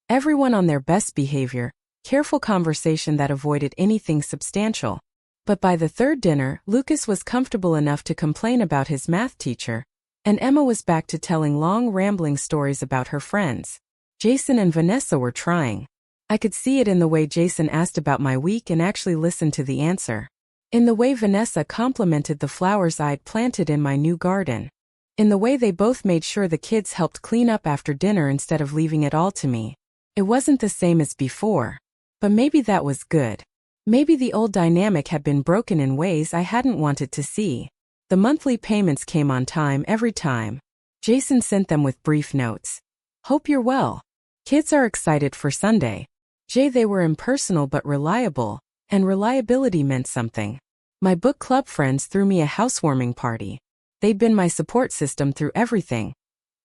Everyone on their best behavior, careful conversation that avoided anything substantial. But by the third dinner, Lucas was comfortable enough to complain about his math teacher, and Emma was back to telling long, rambling stories about her friends. Jason and Vanessa were trying. I could see it in the way Jason asked about my week and actually listened to the answer. In the way Vanessa complimented the flowers I'd planted in my new garden. In the way they both made sure the kids helped clean up after dinner instead of leaving it all to me. It wasn't the same as before. But maybe that was good. Maybe the old dynamic had been broken in ways I hadn't wanted to see. The monthly payments came on time every time. Jason sent them with brief notes. "Hope you're well. Kids are excited for Sunday." They were impersonal but reliable, and reliability meant something. My book club friends threw me a housewarming party. They'd been my support system through everything.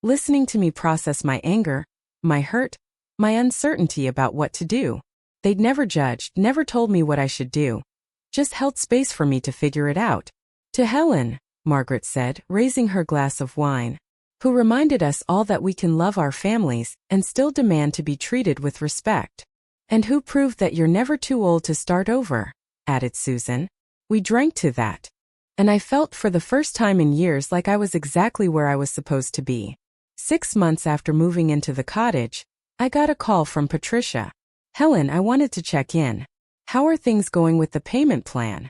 Listening to me process my anger, my hurt, my uncertainty about what to do. They'd never judged, never told me what I should do. Just held space for me to figure it out. "To Helen," Margaret said, raising her glass of wine, "who reminded us all that we can love our families and still demand to be treated with respect. And who proved that you're never too old to start over," added Susan. We drank to that. And I felt for the first time in years like I was exactly where I was supposed to be. 6 months after moving into the cottage, I got a call from Patricia. Helen, I wanted to check in. How are things going with the payment plan?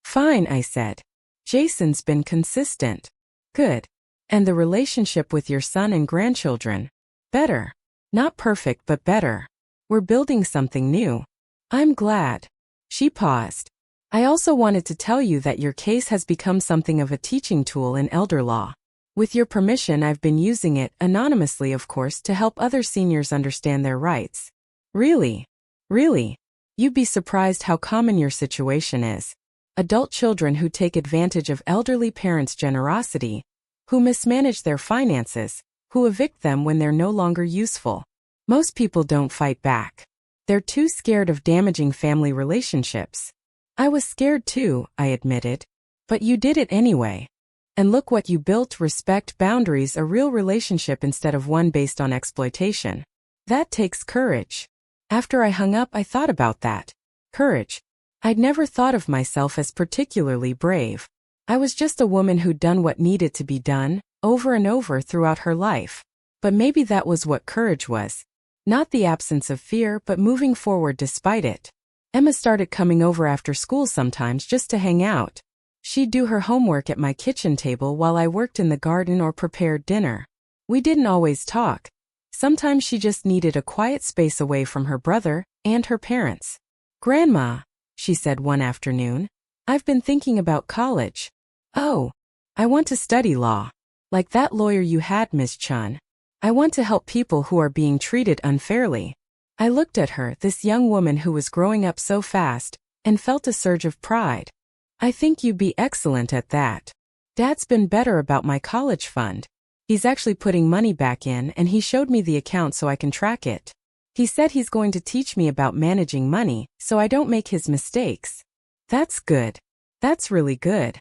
Fine, I said. Jason's been consistent. Good. And the relationship with your son and grandchildren? Better. Not perfect, but better. We're building something new. I'm glad. She paused. I also wanted to tell you that your case has become something of a teaching tool in elder law. With your permission, I've been using it, anonymously of course, to help other seniors understand their rights. Really? Really? You'd be surprised how common your situation is. Adult children who take advantage of elderly parents' generosity, who mismanage their finances, who evict them when they're no longer useful. Most people don't fight back. They're too scared of damaging family relationships. I was scared too, I admitted. But you did it anyway. And look what you built: respect, boundaries, a real relationship instead of one based on exploitation. That takes courage. After I hung up, I thought about that. Courage. I'd never thought of myself as particularly brave. I was just a woman who'd done what needed to be done, over and over throughout her life. But maybe that was what courage was. Not the absence of fear, but moving forward despite it. Emma started coming over after school sometimes just to hang out. She'd do her homework at my kitchen table while I worked in the garden or prepared dinner. We didn't always talk. Sometimes she just needed a quiet space away from her brother and her parents. Grandma, she said one afternoon, I've been thinking about college. Oh, I want to study law. Like that lawyer you had, Miss Chun. I want to help people who are being treated unfairly. I looked at her, this young woman who was growing up so fast, and felt a surge of pride. I think you'd be excellent at that. Dad's been better about my college fund. He's actually putting money back in, and he showed me the account so I can track it. He said he's going to teach me about managing money, so I don't make his mistakes. That's good. That's really good.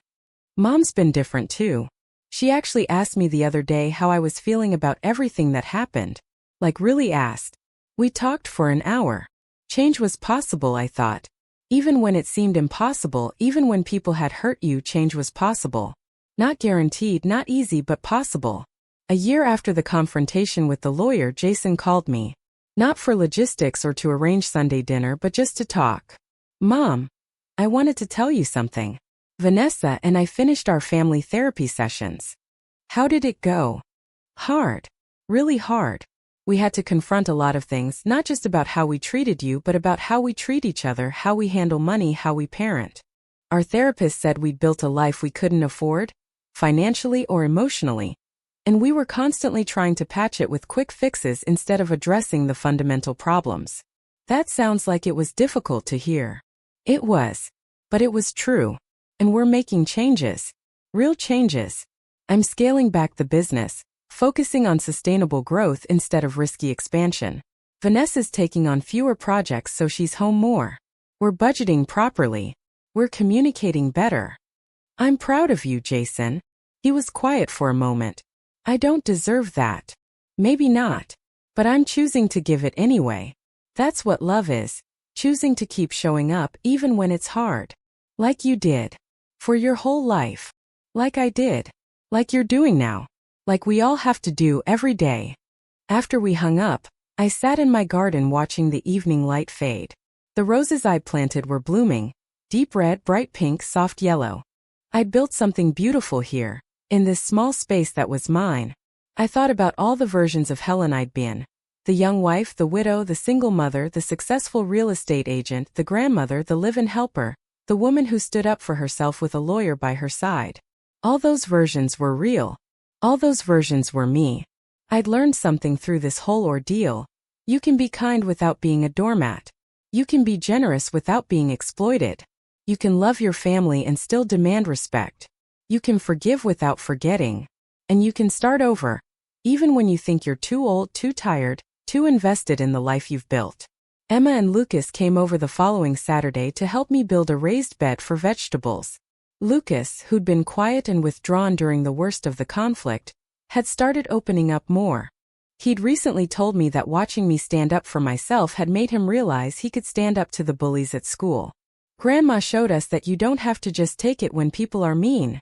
Mom's been different too. She actually asked me the other day how I was feeling about everything that happened. Like really asked. We talked for an hour. Change was possible, I thought. Even when it seemed impossible, even when people had hurt you, change was possible. Not guaranteed, not easy, but possible. A year after the confrontation with the lawyer, Jason called me. Not for logistics or to arrange Sunday dinner, but just to talk. Mom, I wanted to tell you something. Vanessa and I finished our family therapy sessions. How did it go? Hard. Really hard. We had to confront a lot of things, not just about how we treated you, but about how we treat each other, how we handle money, how we parent. Our therapist said we'd built a life we couldn't afford, financially or emotionally, and we were constantly trying to patch it with quick fixes instead of addressing the fundamental problems. That sounds like it was difficult to hear. It was. But it was true. And we're making changes. Real changes. I'm scaling back the business, focusing on sustainable growth instead of risky expansion. Vanessa's taking on fewer projects so she's home more. We're budgeting properly. We're communicating better. I'm proud of you, Jason. He was quiet for a moment. I don't deserve that. Maybe not. But I'm choosing to give it anyway. That's what love is. Choosing to keep showing up even when it's hard. Like you did. For your whole life. Like I did. Like you're doing now. Like we all have to do every day. After we hung up, I sat in my garden watching the evening light fade. The roses I planted were blooming. Deep red, bright pink, soft yellow. I'd built something beautiful here, in this small space that was mine. I thought about all the versions of Helen I'd been. The young wife, the widow, the single mother, the successful real estate agent, the grandmother, the live-in helper, the woman who stood up for herself with a lawyer by her side. All those versions were real. All those versions were me. I'd learned something through this whole ordeal. You can be kind without being a doormat. You can be generous without being exploited. You can love your family and still demand respect. You can forgive without forgetting. And you can start over, even when you think you're too old, too tired, too invested in the life you've built. Emma and Lucas came over the following Saturday to help me build a raised bed for vegetables. Lucas, who'd been quiet and withdrawn during the worst of the conflict, had started opening up more. He'd recently told me that watching me stand up for myself had made him realize he could stand up to the bullies at school. Grandma showed us that you don't have to just take it when people are mean,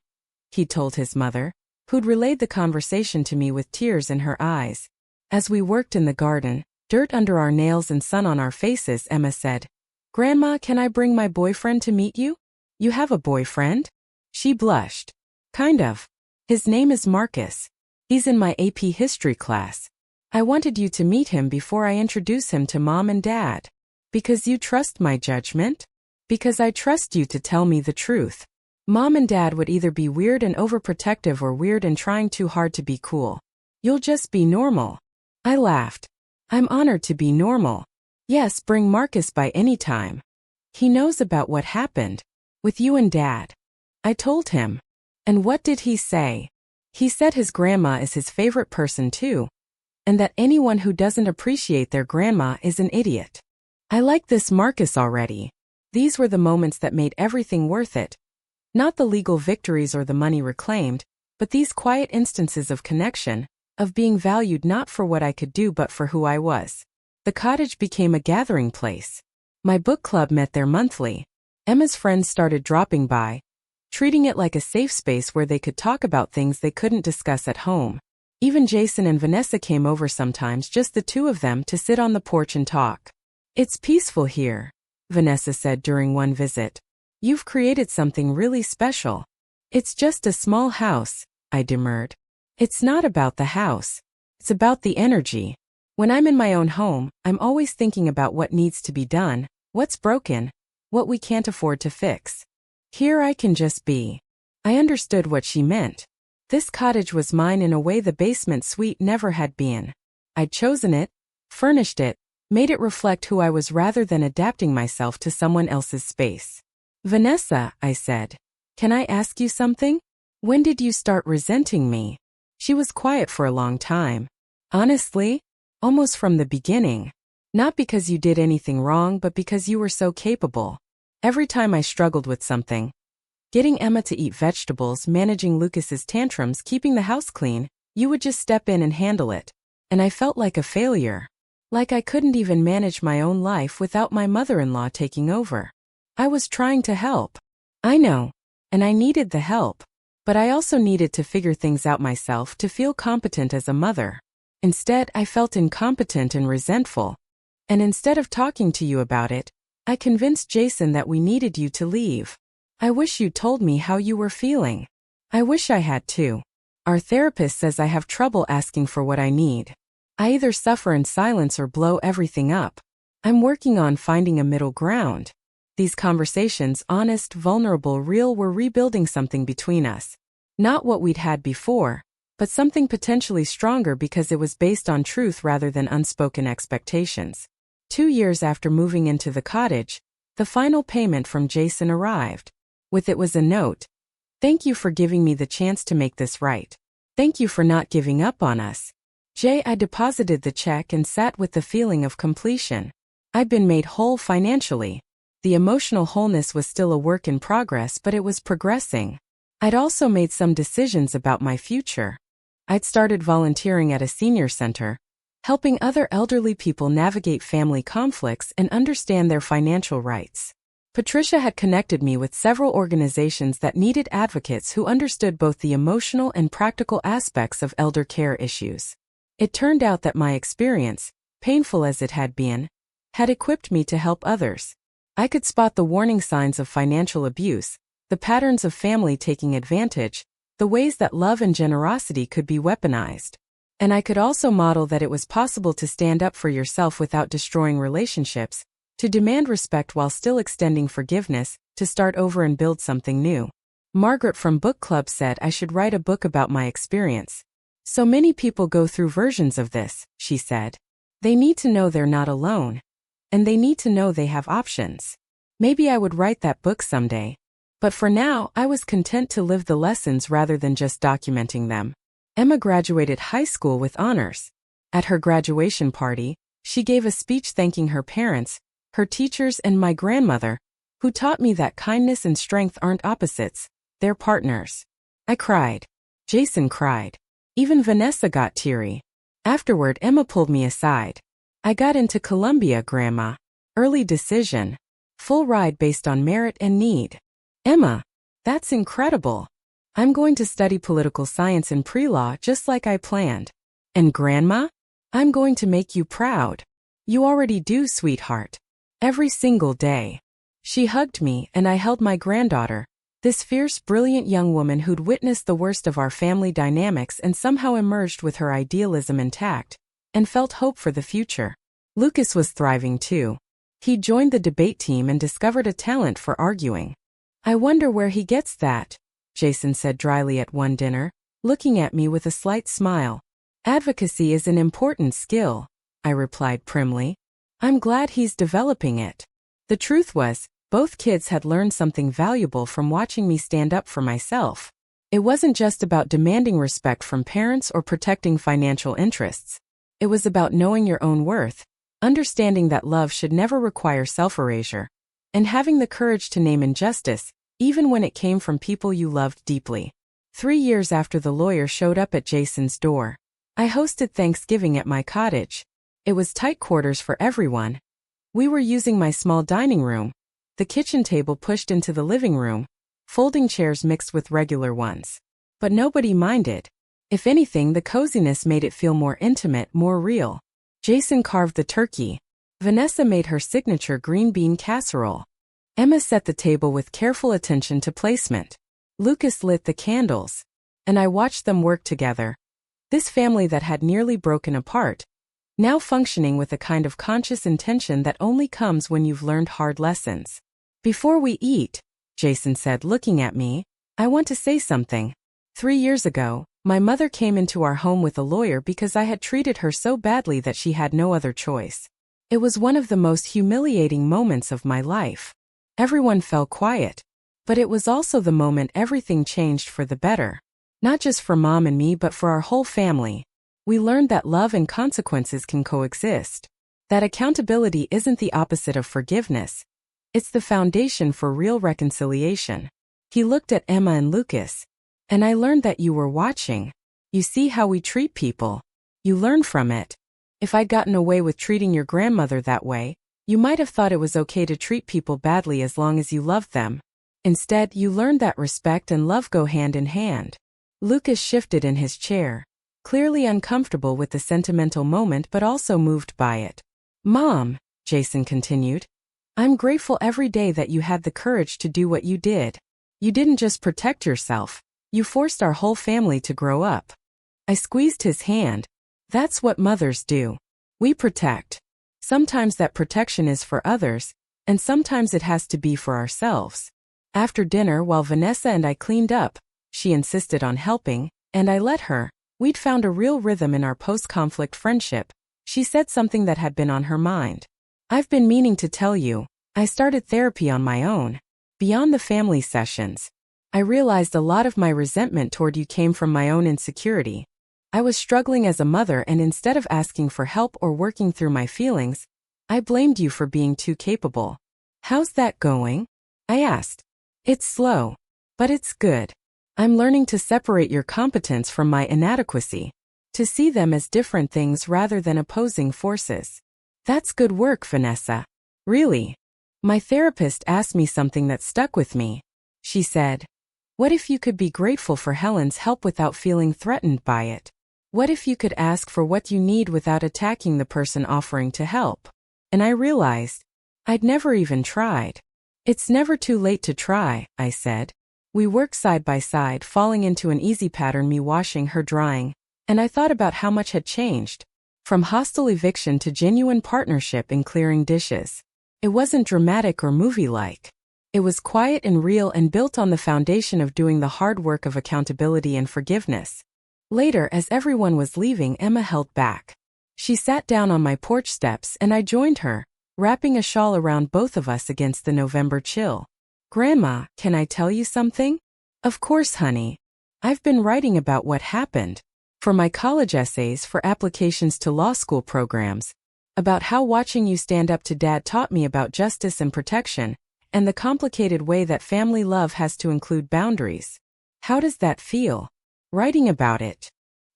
he'd told his mother, who'd relayed the conversation to me with tears in her eyes. As we worked in the garden, Dirt under our nails and sun on our faces, Emma said. Grandma, can I bring my boyfriend to meet you? You have a boyfriend? She blushed. Kind of. His name is Marcus. He's in my AP history class. I wanted you to meet him before I introduce him to Mom and Dad. Because you trust my judgment? Because I trust you to tell me the truth. Mom and Dad would either be weird and overprotective or weird and trying too hard to be cool. You'll just be normal. I laughed. I'm honored to be normal. Yes, bring Marcus by any time. He knows about what happened. With you and Dad. I told him. And what did he say? He said his grandma is his favorite person too. And that anyone who doesn't appreciate their grandma is an idiot. I like this Marcus already. These were the moments that made everything worth it. Not the legal victories or the money reclaimed, but these quiet instances of connection, of being valued not for what I could do but for who I was. The cottage became a gathering place. My book club met there monthly. Emma's friends started dropping by, treating it like a safe space where they could talk about things they couldn't discuss at home. Even Jason and Vanessa came over sometimes, just the two of them, to sit on the porch and talk. It's peaceful here, Vanessa said during one visit. You've created something really special. It's just a small house, I demurred. It's not about the house. It's about the energy. When I'm in my own home, I'm always thinking about what needs to be done, what's broken, what we can't afford to fix. Here I can just be. I understood what she meant. This cottage was mine in a way the basement suite never had been. I'd chosen it, furnished it, made it reflect who I was rather than adapting myself to someone else's space. Vanessa, I said, can I ask you something? When did you start resenting me? She was quiet for a long time. Honestly, almost from the beginning. Not because you did anything wrong, but because you were so capable. Every time I struggled with something, getting Emma to eat vegetables, managing Lucas's tantrums, keeping the house clean, you would just step in and handle it. And I felt like a failure. Like I couldn't even manage my own life without my mother-in-law taking over. I was trying to help. I know. And I needed the help. But I also needed to figure things out myself to feel competent as a mother. Instead, I felt incompetent and resentful. And instead of talking to you about it, I convinced Jason that we needed you to leave. I wish you told me how you were feeling. I wish I had too. Our therapist says I have trouble asking for what I need. I either suffer in silence or blow everything up. I'm working on finding a middle ground. These conversations, honest, vulnerable, real, were rebuilding something between us. Not what we'd had before, but something potentially stronger because it was based on truth rather than unspoken expectations. 2 years after moving into the cottage, the final payment from Jason arrived. With it was a note. Thank you for giving me the chance to make this right. Thank you for not giving up on us. I deposited the check and sat with the feeling of completion. I'd been made whole financially. The emotional wholeness was still a work in progress, but it was progressing. I'd also made some decisions about my future. I'd started volunteering at a senior center, helping other elderly people navigate family conflicts and understand their financial rights. Patricia had connected me with several organizations that needed advocates who understood both the emotional and practical aspects of elder care issues. It turned out that my experience, painful as it had been, had equipped me to help others. I could spot the warning signs of financial abuse, the patterns of family taking advantage, the ways that love and generosity could be weaponized. And I could also model that it was possible to stand up for yourself without destroying relationships, to demand respect while still extending forgiveness, to start over and build something new. Margaret from Book Club said I should write a book about my experience. So many people go through versions of this, she said. They need to know they're not alone. And they need to know they have options. Maybe I would write that book someday. But for now, I was content to live the lessons rather than just documenting them. Emma graduated high school with honors. At her graduation party, she gave a speech thanking her parents, her teachers, and my grandmother, who taught me that kindness and strength aren't opposites, they're partners. I cried. Jason cried. Even Vanessa got teary. Afterward, Emma pulled me aside. I got into Columbia, Grandma. Early decision. Full ride based on merit and need. Emma, that's incredible. I'm going to study political science and pre-law just like I planned. And Grandma, I'm going to make you proud. You already do, sweetheart. Every single day. She hugged me, and I held my granddaughter, this fierce, brilliant young woman who'd witnessed the worst of our family dynamics and somehow emerged with her idealism intact, and felt hope for the future. Lucas was thriving too. He joined the debate team and discovered a talent for arguing. I wonder where he gets that, Jason said dryly at one dinner, looking at me with a slight smile. Advocacy is an important skill, I replied primly. I'm glad he's developing it. The truth was, both kids had learned something valuable from watching me stand up for myself. It wasn't just about demanding respect from parents or protecting financial interests. It was about knowing your own worth, understanding that love should never require self-erasure, and having the courage to name injustice, even when it came from people you loved deeply. 3 years after the lawyer showed up at Jason's door, I hosted Thanksgiving at my cottage. It was tight quarters for everyone. We were using my small dining room, the kitchen table pushed into the living room, folding chairs mixed with regular ones. But nobody minded. If anything, the coziness made it feel more intimate, more real. Jason carved the turkey. Vanessa made her signature green bean casserole. Emma set the table with careful attention to placement. Lucas lit the candles. And I watched them work together. This family that had nearly broken apart, now functioning with a kind of conscious intention that only comes when you've learned hard lessons. Before we eat, Jason said, looking at me, I want to say something. 3 years ago, my mother came into our home with a lawyer because I had treated her so badly that she had no other choice. It was one of the most humiliating moments of my life. Everyone fell quiet. But it was also the moment everything changed for the better. Not just for Mom and me, but for our whole family. We learned that love and consequences can coexist. That accountability isn't the opposite of forgiveness. It's the foundation for real reconciliation. He looked at Emma and Lucas. And I learned that you were watching. You see how we treat people. You learn from it. If I'd gotten away with treating your grandmother that way, you might have thought it was okay to treat people badly as long as you loved them. Instead, you learned that respect and love go hand in hand. Lucas shifted in his chair, clearly uncomfortable with the sentimental moment but also moved by it. Mom, Jason continued, I'm grateful every day that you had the courage to do what you did. You didn't just protect yourself. You forced our whole family to grow up. I squeezed his hand. That's what mothers do. We protect. Sometimes that protection is for others, and sometimes it has to be for ourselves. After dinner, while Vanessa and I cleaned up, she insisted on helping, and I let her. We'd found a real rhythm in our post-conflict friendship. She said something that had been on her mind. I've been meaning to tell you, I started therapy on my own. Beyond the family sessions, I realized a lot of my resentment toward you came from my own insecurity. I was struggling as a mother, and instead of asking for help or working through my feelings, I blamed you for being too capable. How's that going? I asked. It's slow, but it's good. I'm learning to separate your competence from my inadequacy, to see them as different things rather than opposing forces. That's good work, Vanessa. Really. My therapist asked me something that stuck with me. She said, what if you could be grateful for Helen's help without feeling threatened by it? What if you could ask for what you need without attacking the person offering to help? And I realized, I'd never even tried. It's never too late to try, I said. We worked side by side, falling into an easy pattern, me washing, her drying, and I thought about how much had changed. From hostile eviction to genuine partnership in clearing dishes. It wasn't dramatic or movie-like. It was quiet and real and built on the foundation of doing the hard work of accountability and forgiveness. Later, as everyone was leaving, Emma held back. She sat down on my porch steps and I joined her, wrapping a shawl around both of us against the November chill. Grandma, can I tell you something? Of course, honey. I've been writing about what happened. For my college essays, for applications to law school programs. About how watching you stand up to Dad taught me about justice and protection, and the complicated way that family love has to include boundaries. How does that feel? Writing about it.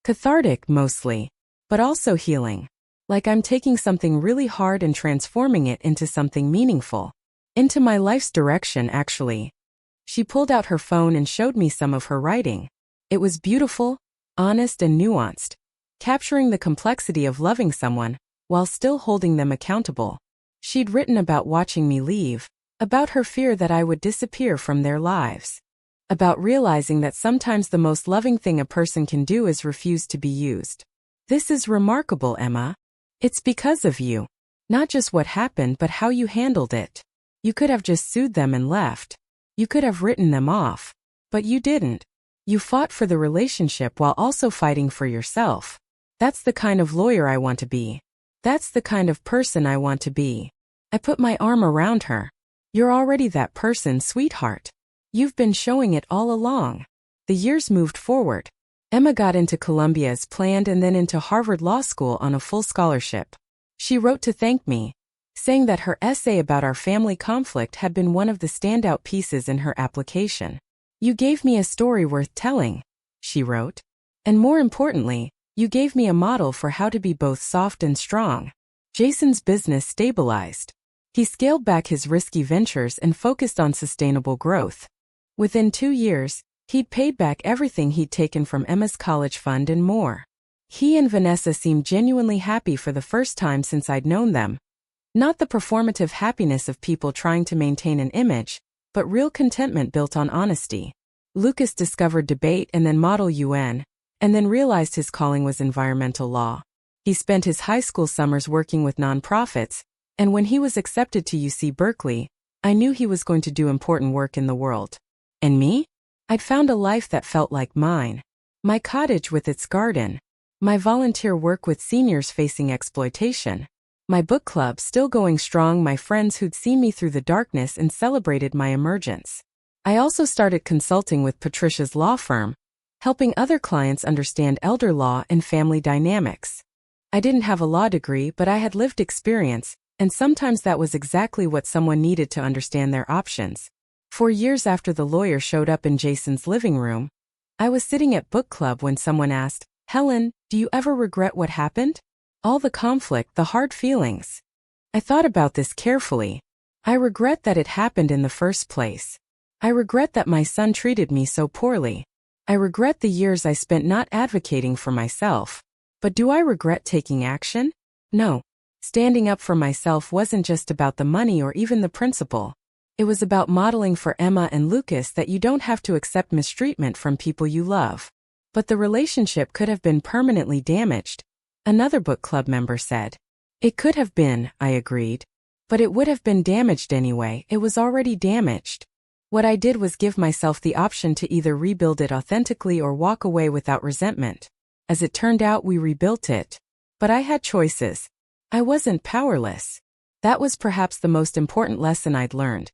Cathartic, mostly. But also healing. Like I'm taking something really hard and transforming it into something meaningful. Into my life's direction, actually. She pulled out her phone and showed me some of her writing. It was beautiful, honest and nuanced, capturing the complexity of loving someone, while still holding them accountable. She'd written about watching me leave, about her fear that I would disappear from their lives, about realizing that sometimes the most loving thing a person can do is refuse to be used. This is remarkable, Emma. It's because of you. Not just what happened but how you handled it. You could have just sued them and left. You could have written them off. But you didn't. You fought for the relationship while also fighting for yourself. That's the kind of lawyer I want to be. That's the kind of person I want to be. I put my arm around her. You're already that person, sweetheart. You've been showing it all along. The years moved forward. Emma got into Columbia as planned and then into Harvard Law School on a full scholarship. She wrote to thank me, saying that her essay about our family conflict had been one of the standout pieces in her application. You gave me a story worth telling, she wrote. And more importantly, you gave me a model for how to be both soft and strong. Jason's business stabilized. He scaled back his risky ventures and focused on sustainable growth. Within 2 years, he'd paid back everything he'd taken from Emma's college fund and more. He and Vanessa seemed genuinely happy for the first time since I'd known them. Not the performative happiness of people trying to maintain an image, but real contentment built on honesty. Lucas discovered debate and then Model UN, and then realized his calling was environmental law. He spent his high school summers working with nonprofits, and when he was accepted to UC Berkeley, I knew he was going to do important work in the world. And me? I'd found a life that felt like mine. My cottage with its garden. My volunteer work with seniors facing exploitation. My book club still going strong, my friends who'd seen me through the darkness and celebrated my emergence. I also started consulting with Patricia's law firm, helping other clients understand elder law and family dynamics. I didn't have a law degree, but I had lived experience, and sometimes that was exactly what someone needed to understand their options. 4 years after the lawyer showed up in Jason's living room, I was sitting at book club when someone asked, "Helen, do you ever regret what happened? All the conflict, the hard feelings." I thought about this carefully. I regret that it happened in the first place. I regret that my son treated me so poorly. I regret the years I spent not advocating for myself. But do I regret taking action? No. Standing up for myself wasn't just about the money or even the principle. It was about modeling for Emma and Lucas that you don't have to accept mistreatment from people you love. But the relationship could have been permanently damaged, another book club member said. It could have been, I agreed. But it would have been damaged anyway, it was already damaged. What I did was give myself the option to either rebuild it authentically or walk away without resentment. As it turned out, we rebuilt it. But I had choices. I wasn't powerless. That was perhaps the most important lesson I'd learned.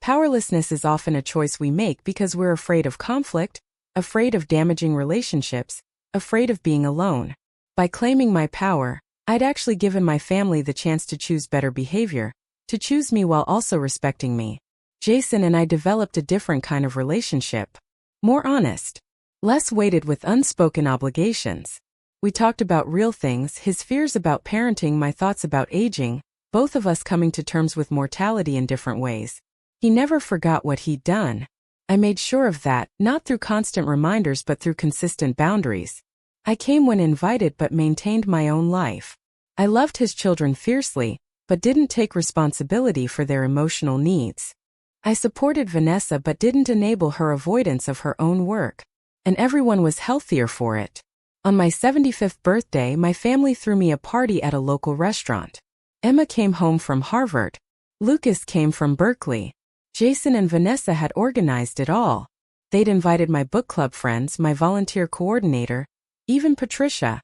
Powerlessness is often a choice we make because we're afraid of conflict, afraid of damaging relationships, afraid of being alone. By claiming my power, I'd actually given my family the chance to choose better behavior, to choose me while also respecting me. Jason and I developed a different kind of relationship. More honest. Less weighted with unspoken obligations. We talked about real things, his fears about parenting, my thoughts about aging, both of us coming to terms with mortality in different ways. He never forgot what he'd done. I made sure of that, not through constant reminders but through consistent boundaries. I came when invited but maintained my own life. I loved his children fiercely, but didn't take responsibility for their emotional needs. I supported Vanessa but didn't enable her avoidance of her own work. And everyone was healthier for it. On my 75th birthday, my family threw me a party at a local restaurant. Emma came home from Harvard. Lucas came from Berkeley. Jason and Vanessa had organized it all. They'd invited my book club friends, my volunteer coordinator, even Patricia,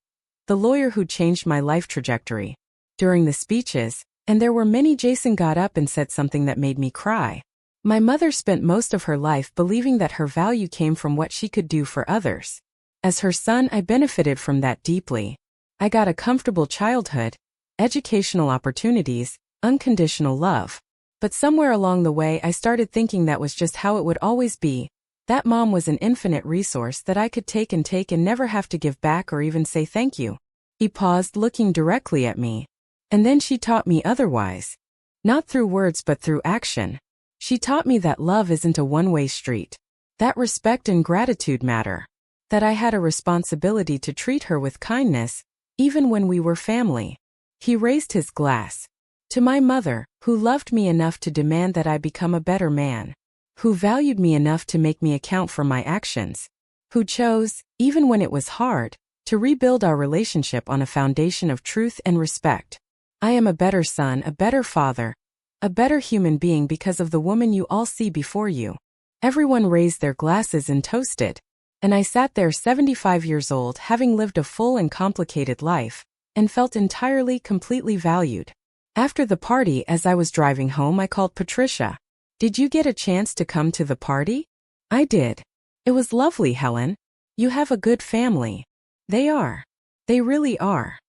the lawyer who changed my life trajectory. During the speeches, and there were many, Jason got up and said something that made me cry. My mother spent most of her life believing that her value came from what she could do for others. As her son, I benefited from that deeply. I got a comfortable childhood, educational opportunities, unconditional love. But somewhere along the way I started thinking that was just how it would always be. That mom was an infinite resource that I could take and never have to give back or even say thank you. He paused, looking directly at me. And then she taught me otherwise. Not through words but through action. She taught me that love isn't a one-way street. That respect and gratitude matter. That I had a responsibility to treat her with kindness, even when we were family. He raised his glass. To my mother, who loved me enough to demand that I become a better man. Who valued me enough to make me account for my actions. Who chose, even when it was hard, to rebuild our relationship on a foundation of truth and respect. I am a better son, a better father, a better human being because of the woman you all see before you. Everyone raised their glasses and toasted. And I sat there 75 years old, having lived a full and complicated life, and felt entirely, completely valued. After the party, as I was driving home, I called Patricia. Did you get a chance to come to the party? I did. It was lovely, Helen. You have a good family. They are. They really are.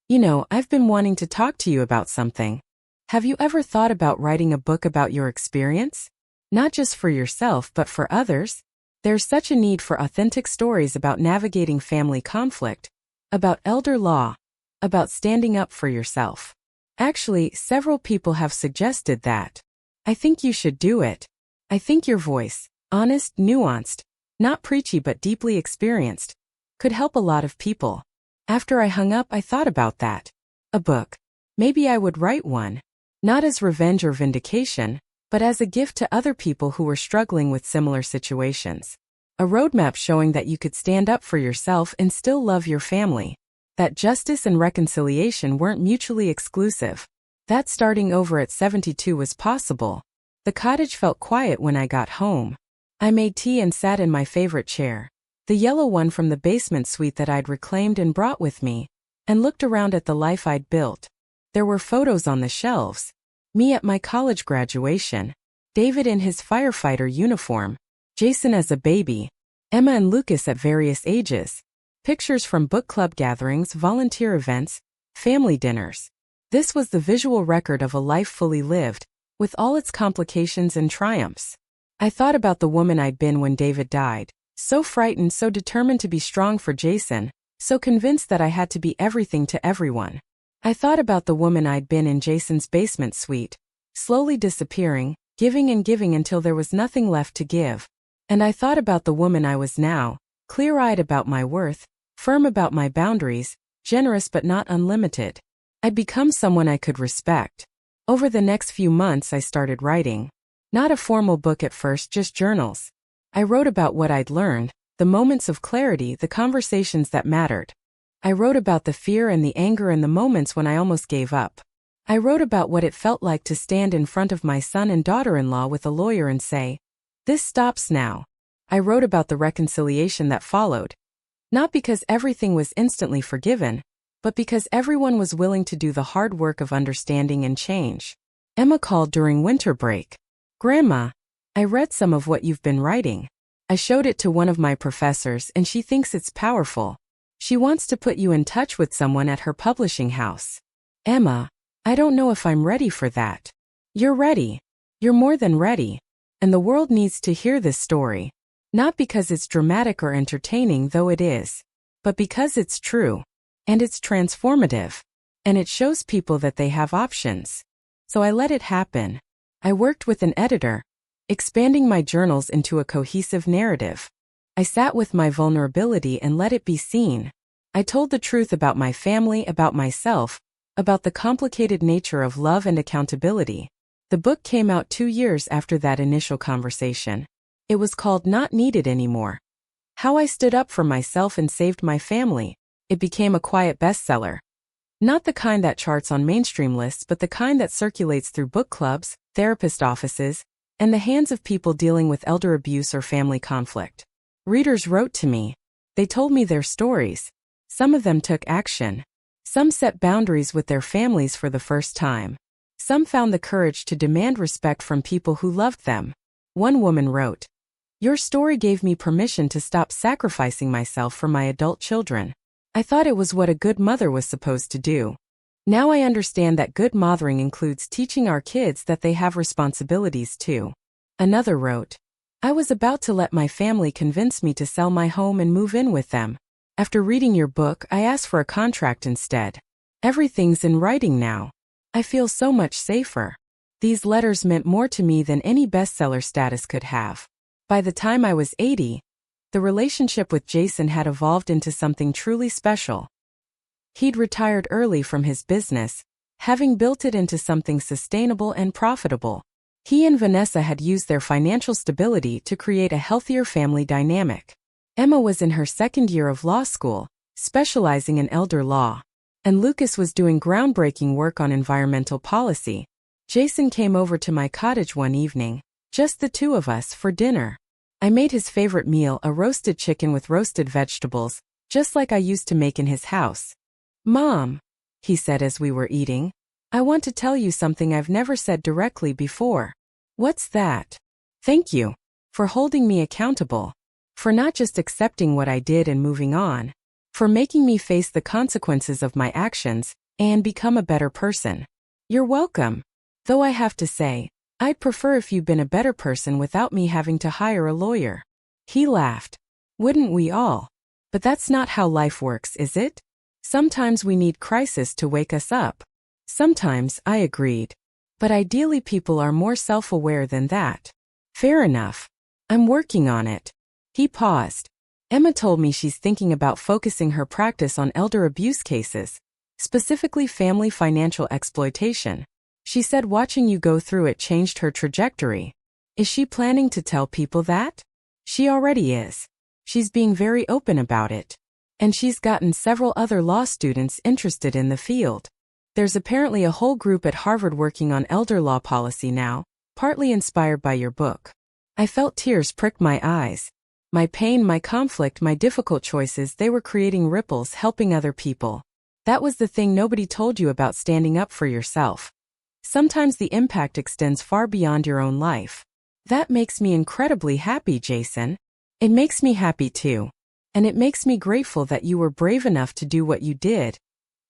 You know, I've been wanting to talk to you about something. Have you ever thought about writing a book about your experience? Not just for yourself, but for others? There's such a need for authentic stories about navigating family conflict, about elder law, about standing up for yourself. Actually, several people have suggested that. I think you should do it. I think your voice, honest, nuanced, not preachy but deeply experienced, could help a lot of people. After I hung up, I thought about that. A book. Maybe I would write one. Not as revenge or vindication, but as a gift to other people who were struggling with similar situations. A roadmap showing that you could stand up for yourself and still love your family. That justice and reconciliation weren't mutually exclusive. That starting over at 72 was possible. The cottage felt quiet when I got home. I made tea and sat in my favorite chair, the yellow one from the basement suite that I'd reclaimed and brought with me, and looked around at the life I'd built. There were photos on the shelves. Me at my college graduation, David in his firefighter uniform, Jason as a baby, Emma and Lucas at various ages, pictures from book club gatherings, volunteer events, family dinners. This was the visual record of a life fully lived, with all its complications and triumphs. I thought about the woman I'd been when David died, so frightened, so determined to be strong for Jason, so convinced that I had to be everything to everyone. I thought about the woman I'd been in Jason's basement suite, slowly disappearing, giving and giving until there was nothing left to give. And I thought about the woman I was now, clear-eyed about my worth, firm about my boundaries, generous but not unlimited. I'd become someone I could respect. Over the next few months I started writing. Not a formal book at first, just journals. I wrote about what I'd learned, the moments of clarity, the conversations that mattered. I wrote about the fear and the anger and the moments when I almost gave up. I wrote about what it felt like to stand in front of my son and daughter-in-law with a lawyer and say, "This stops now." I wrote about the reconciliation that followed. Not because everything was instantly forgiven, but because everyone was willing to do the hard work of understanding and change. Emma called during winter break. "Grandma, I read some of what you've been writing. I showed it to one of my professors and she thinks it's powerful. She wants to put you in touch with someone at her publishing house." "Emma, I don't know if I'm ready for that." "You're ready. You're more than ready. And the world needs to hear this story. Not because it's dramatic or entertaining, though it is, but because it's true. And it's transformative. And it shows people that they have options." So I let it happen. I worked with an editor, expanding my journals into a cohesive narrative. I sat with my vulnerability and let it be seen. I told the truth about my family, about myself, about the complicated nature of love and accountability. The book came out 2 years after that initial conversation. It was called Not Needed Anymore. How I Stood Up for Myself and Saved My Family. It became a quiet bestseller. Not the kind that charts on mainstream lists, but the kind that circulates through book clubs, therapist offices, and the hands of people dealing with elder abuse or family conflict. Readers wrote to me. They told me their stories. Some of them took action. Some set boundaries with their families for the first time. Some found the courage to demand respect from people who loved them. One woman wrote, "Your story gave me permission to stop sacrificing myself for my adult children. I thought it was what a good mother was supposed to do. Now I understand that good mothering includes teaching our kids that they have responsibilities too." Another wrote, "I was about to let my family convince me to sell my home and move in with them. After reading your book, I asked for a contract instead. Everything's in writing now. I feel so much safer." These letters meant more to me than any bestseller status could have. By the time I was 80, the relationship with Jason had evolved into something truly special. He'd retired early from his business, having built it into something sustainable and profitable. He and Vanessa had used their financial stability to create a healthier family dynamic. Emma was in her second year of law school, specializing in elder law. And Lucas was doing groundbreaking work on environmental policy. Jason came over to my cottage one evening, just the two of us, for dinner. I made his favorite meal, a roasted chicken with roasted vegetables, just like I used to make in his house. "Mom," he said as we were eating, "I want to tell you something I've never said directly before." "What's that?" "Thank you for holding me accountable, for not just accepting what I did and moving on, for making me face the consequences of my actions and become a better person." "You're welcome. Though I have to say, I'd prefer if you'd been a better person without me having to hire a lawyer." He laughed. "Wouldn't we all? But that's not how life works, is it? Sometimes we need crisis to wake us up." "Sometimes," I agreed. "But ideally people are more self-aware than that." "Fair enough. I'm working on it." He paused. "Emma told me she's thinking about focusing her practice on elder abuse cases, specifically family financial exploitation. She said watching you go through it changed her trajectory." "Is she planning to tell people that?" "She already is. She's being very open about it. And she's gotten several other law students interested in the field. There's apparently a whole group at Harvard working on elder law policy now, partly inspired by your book." I felt tears prick my eyes. My pain, my conflict, my difficult choices, they were creating ripples, helping other people. That was the thing nobody told you about standing up for yourself. Sometimes the impact extends far beyond your own life. That makes me incredibly happy, Jason. It makes me happy too. And it makes me grateful that you were brave enough to do what you did,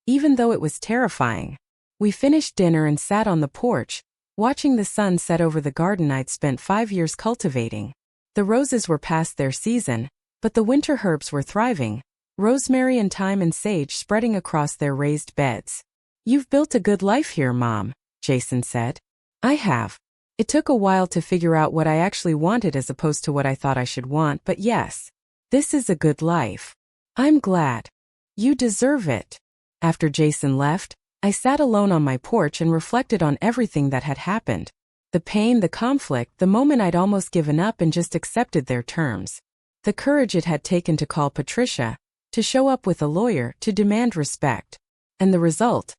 even though it was terrifying. We finished dinner and sat on the porch, watching the sun set over the garden I'd spent 5 years cultivating. The roses were past their season, but the winter herbs were thriving, rosemary and thyme and sage spreading across their raised beds. "You've built a good life here, Mom," Jason said. "I have. It took a while to figure out what I actually wanted as opposed to what I thought I should want, but yes, this is a good life. I'm glad. You deserve it." After Jason left, I sat alone on my porch and reflected on everything that had happened. The pain, the conflict, the moment I'd almost given up and just accepted their terms. The courage it had taken to call Patricia, to show up with a lawyer, to demand respect. And the result?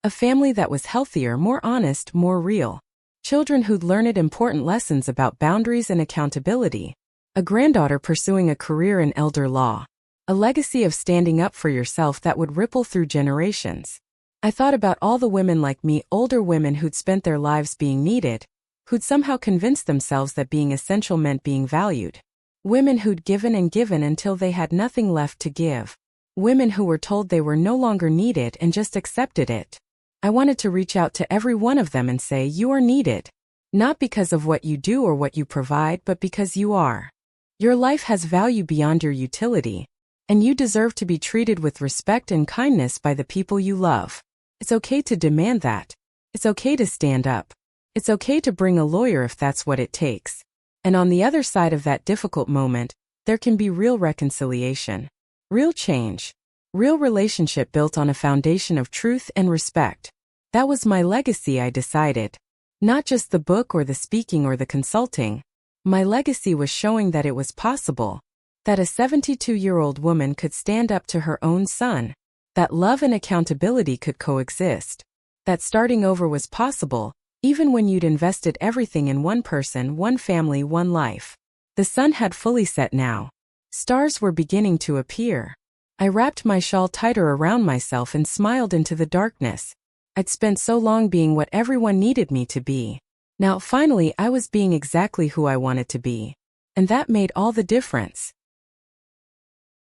A family that was healthier, more honest, more real. Children who'd learned important lessons about boundaries and accountability. A granddaughter pursuing a career in elder law. A legacy of standing up for yourself that would ripple through generations. I thought about all the women like me, older women who'd spent their lives being needed, who'd somehow convinced themselves that being essential meant being valued. Women who'd given and given until they had nothing left to give. Women who were told they were no longer needed and just accepted it. I wanted to reach out to every one of them and say, you are needed. Not because of what you do or what you provide, but because you are. Your life has value beyond your utility, and you deserve to be treated with respect and kindness by the people you love. It's okay to demand that. It's okay to stand up. It's okay to bring a lawyer if that's what it takes. And on the other side of that difficult moment, there can be real reconciliation, real change, real relationship built on a foundation of truth and respect. That was my legacy, I decided. Not just the book or the speaking or the consulting. My legacy was showing that it was possible. That a 72-year-old woman could stand up to her own son. That love and accountability could coexist. That starting over was possible, even when you'd invested everything in one person, one family, one life. The sun had fully set now. Stars were beginning to appear. I wrapped my shawl tighter around myself and smiled into the darkness. I'd spent so long being what everyone needed me to be. Now, finally, I was being exactly who I wanted to be. And that made all the difference.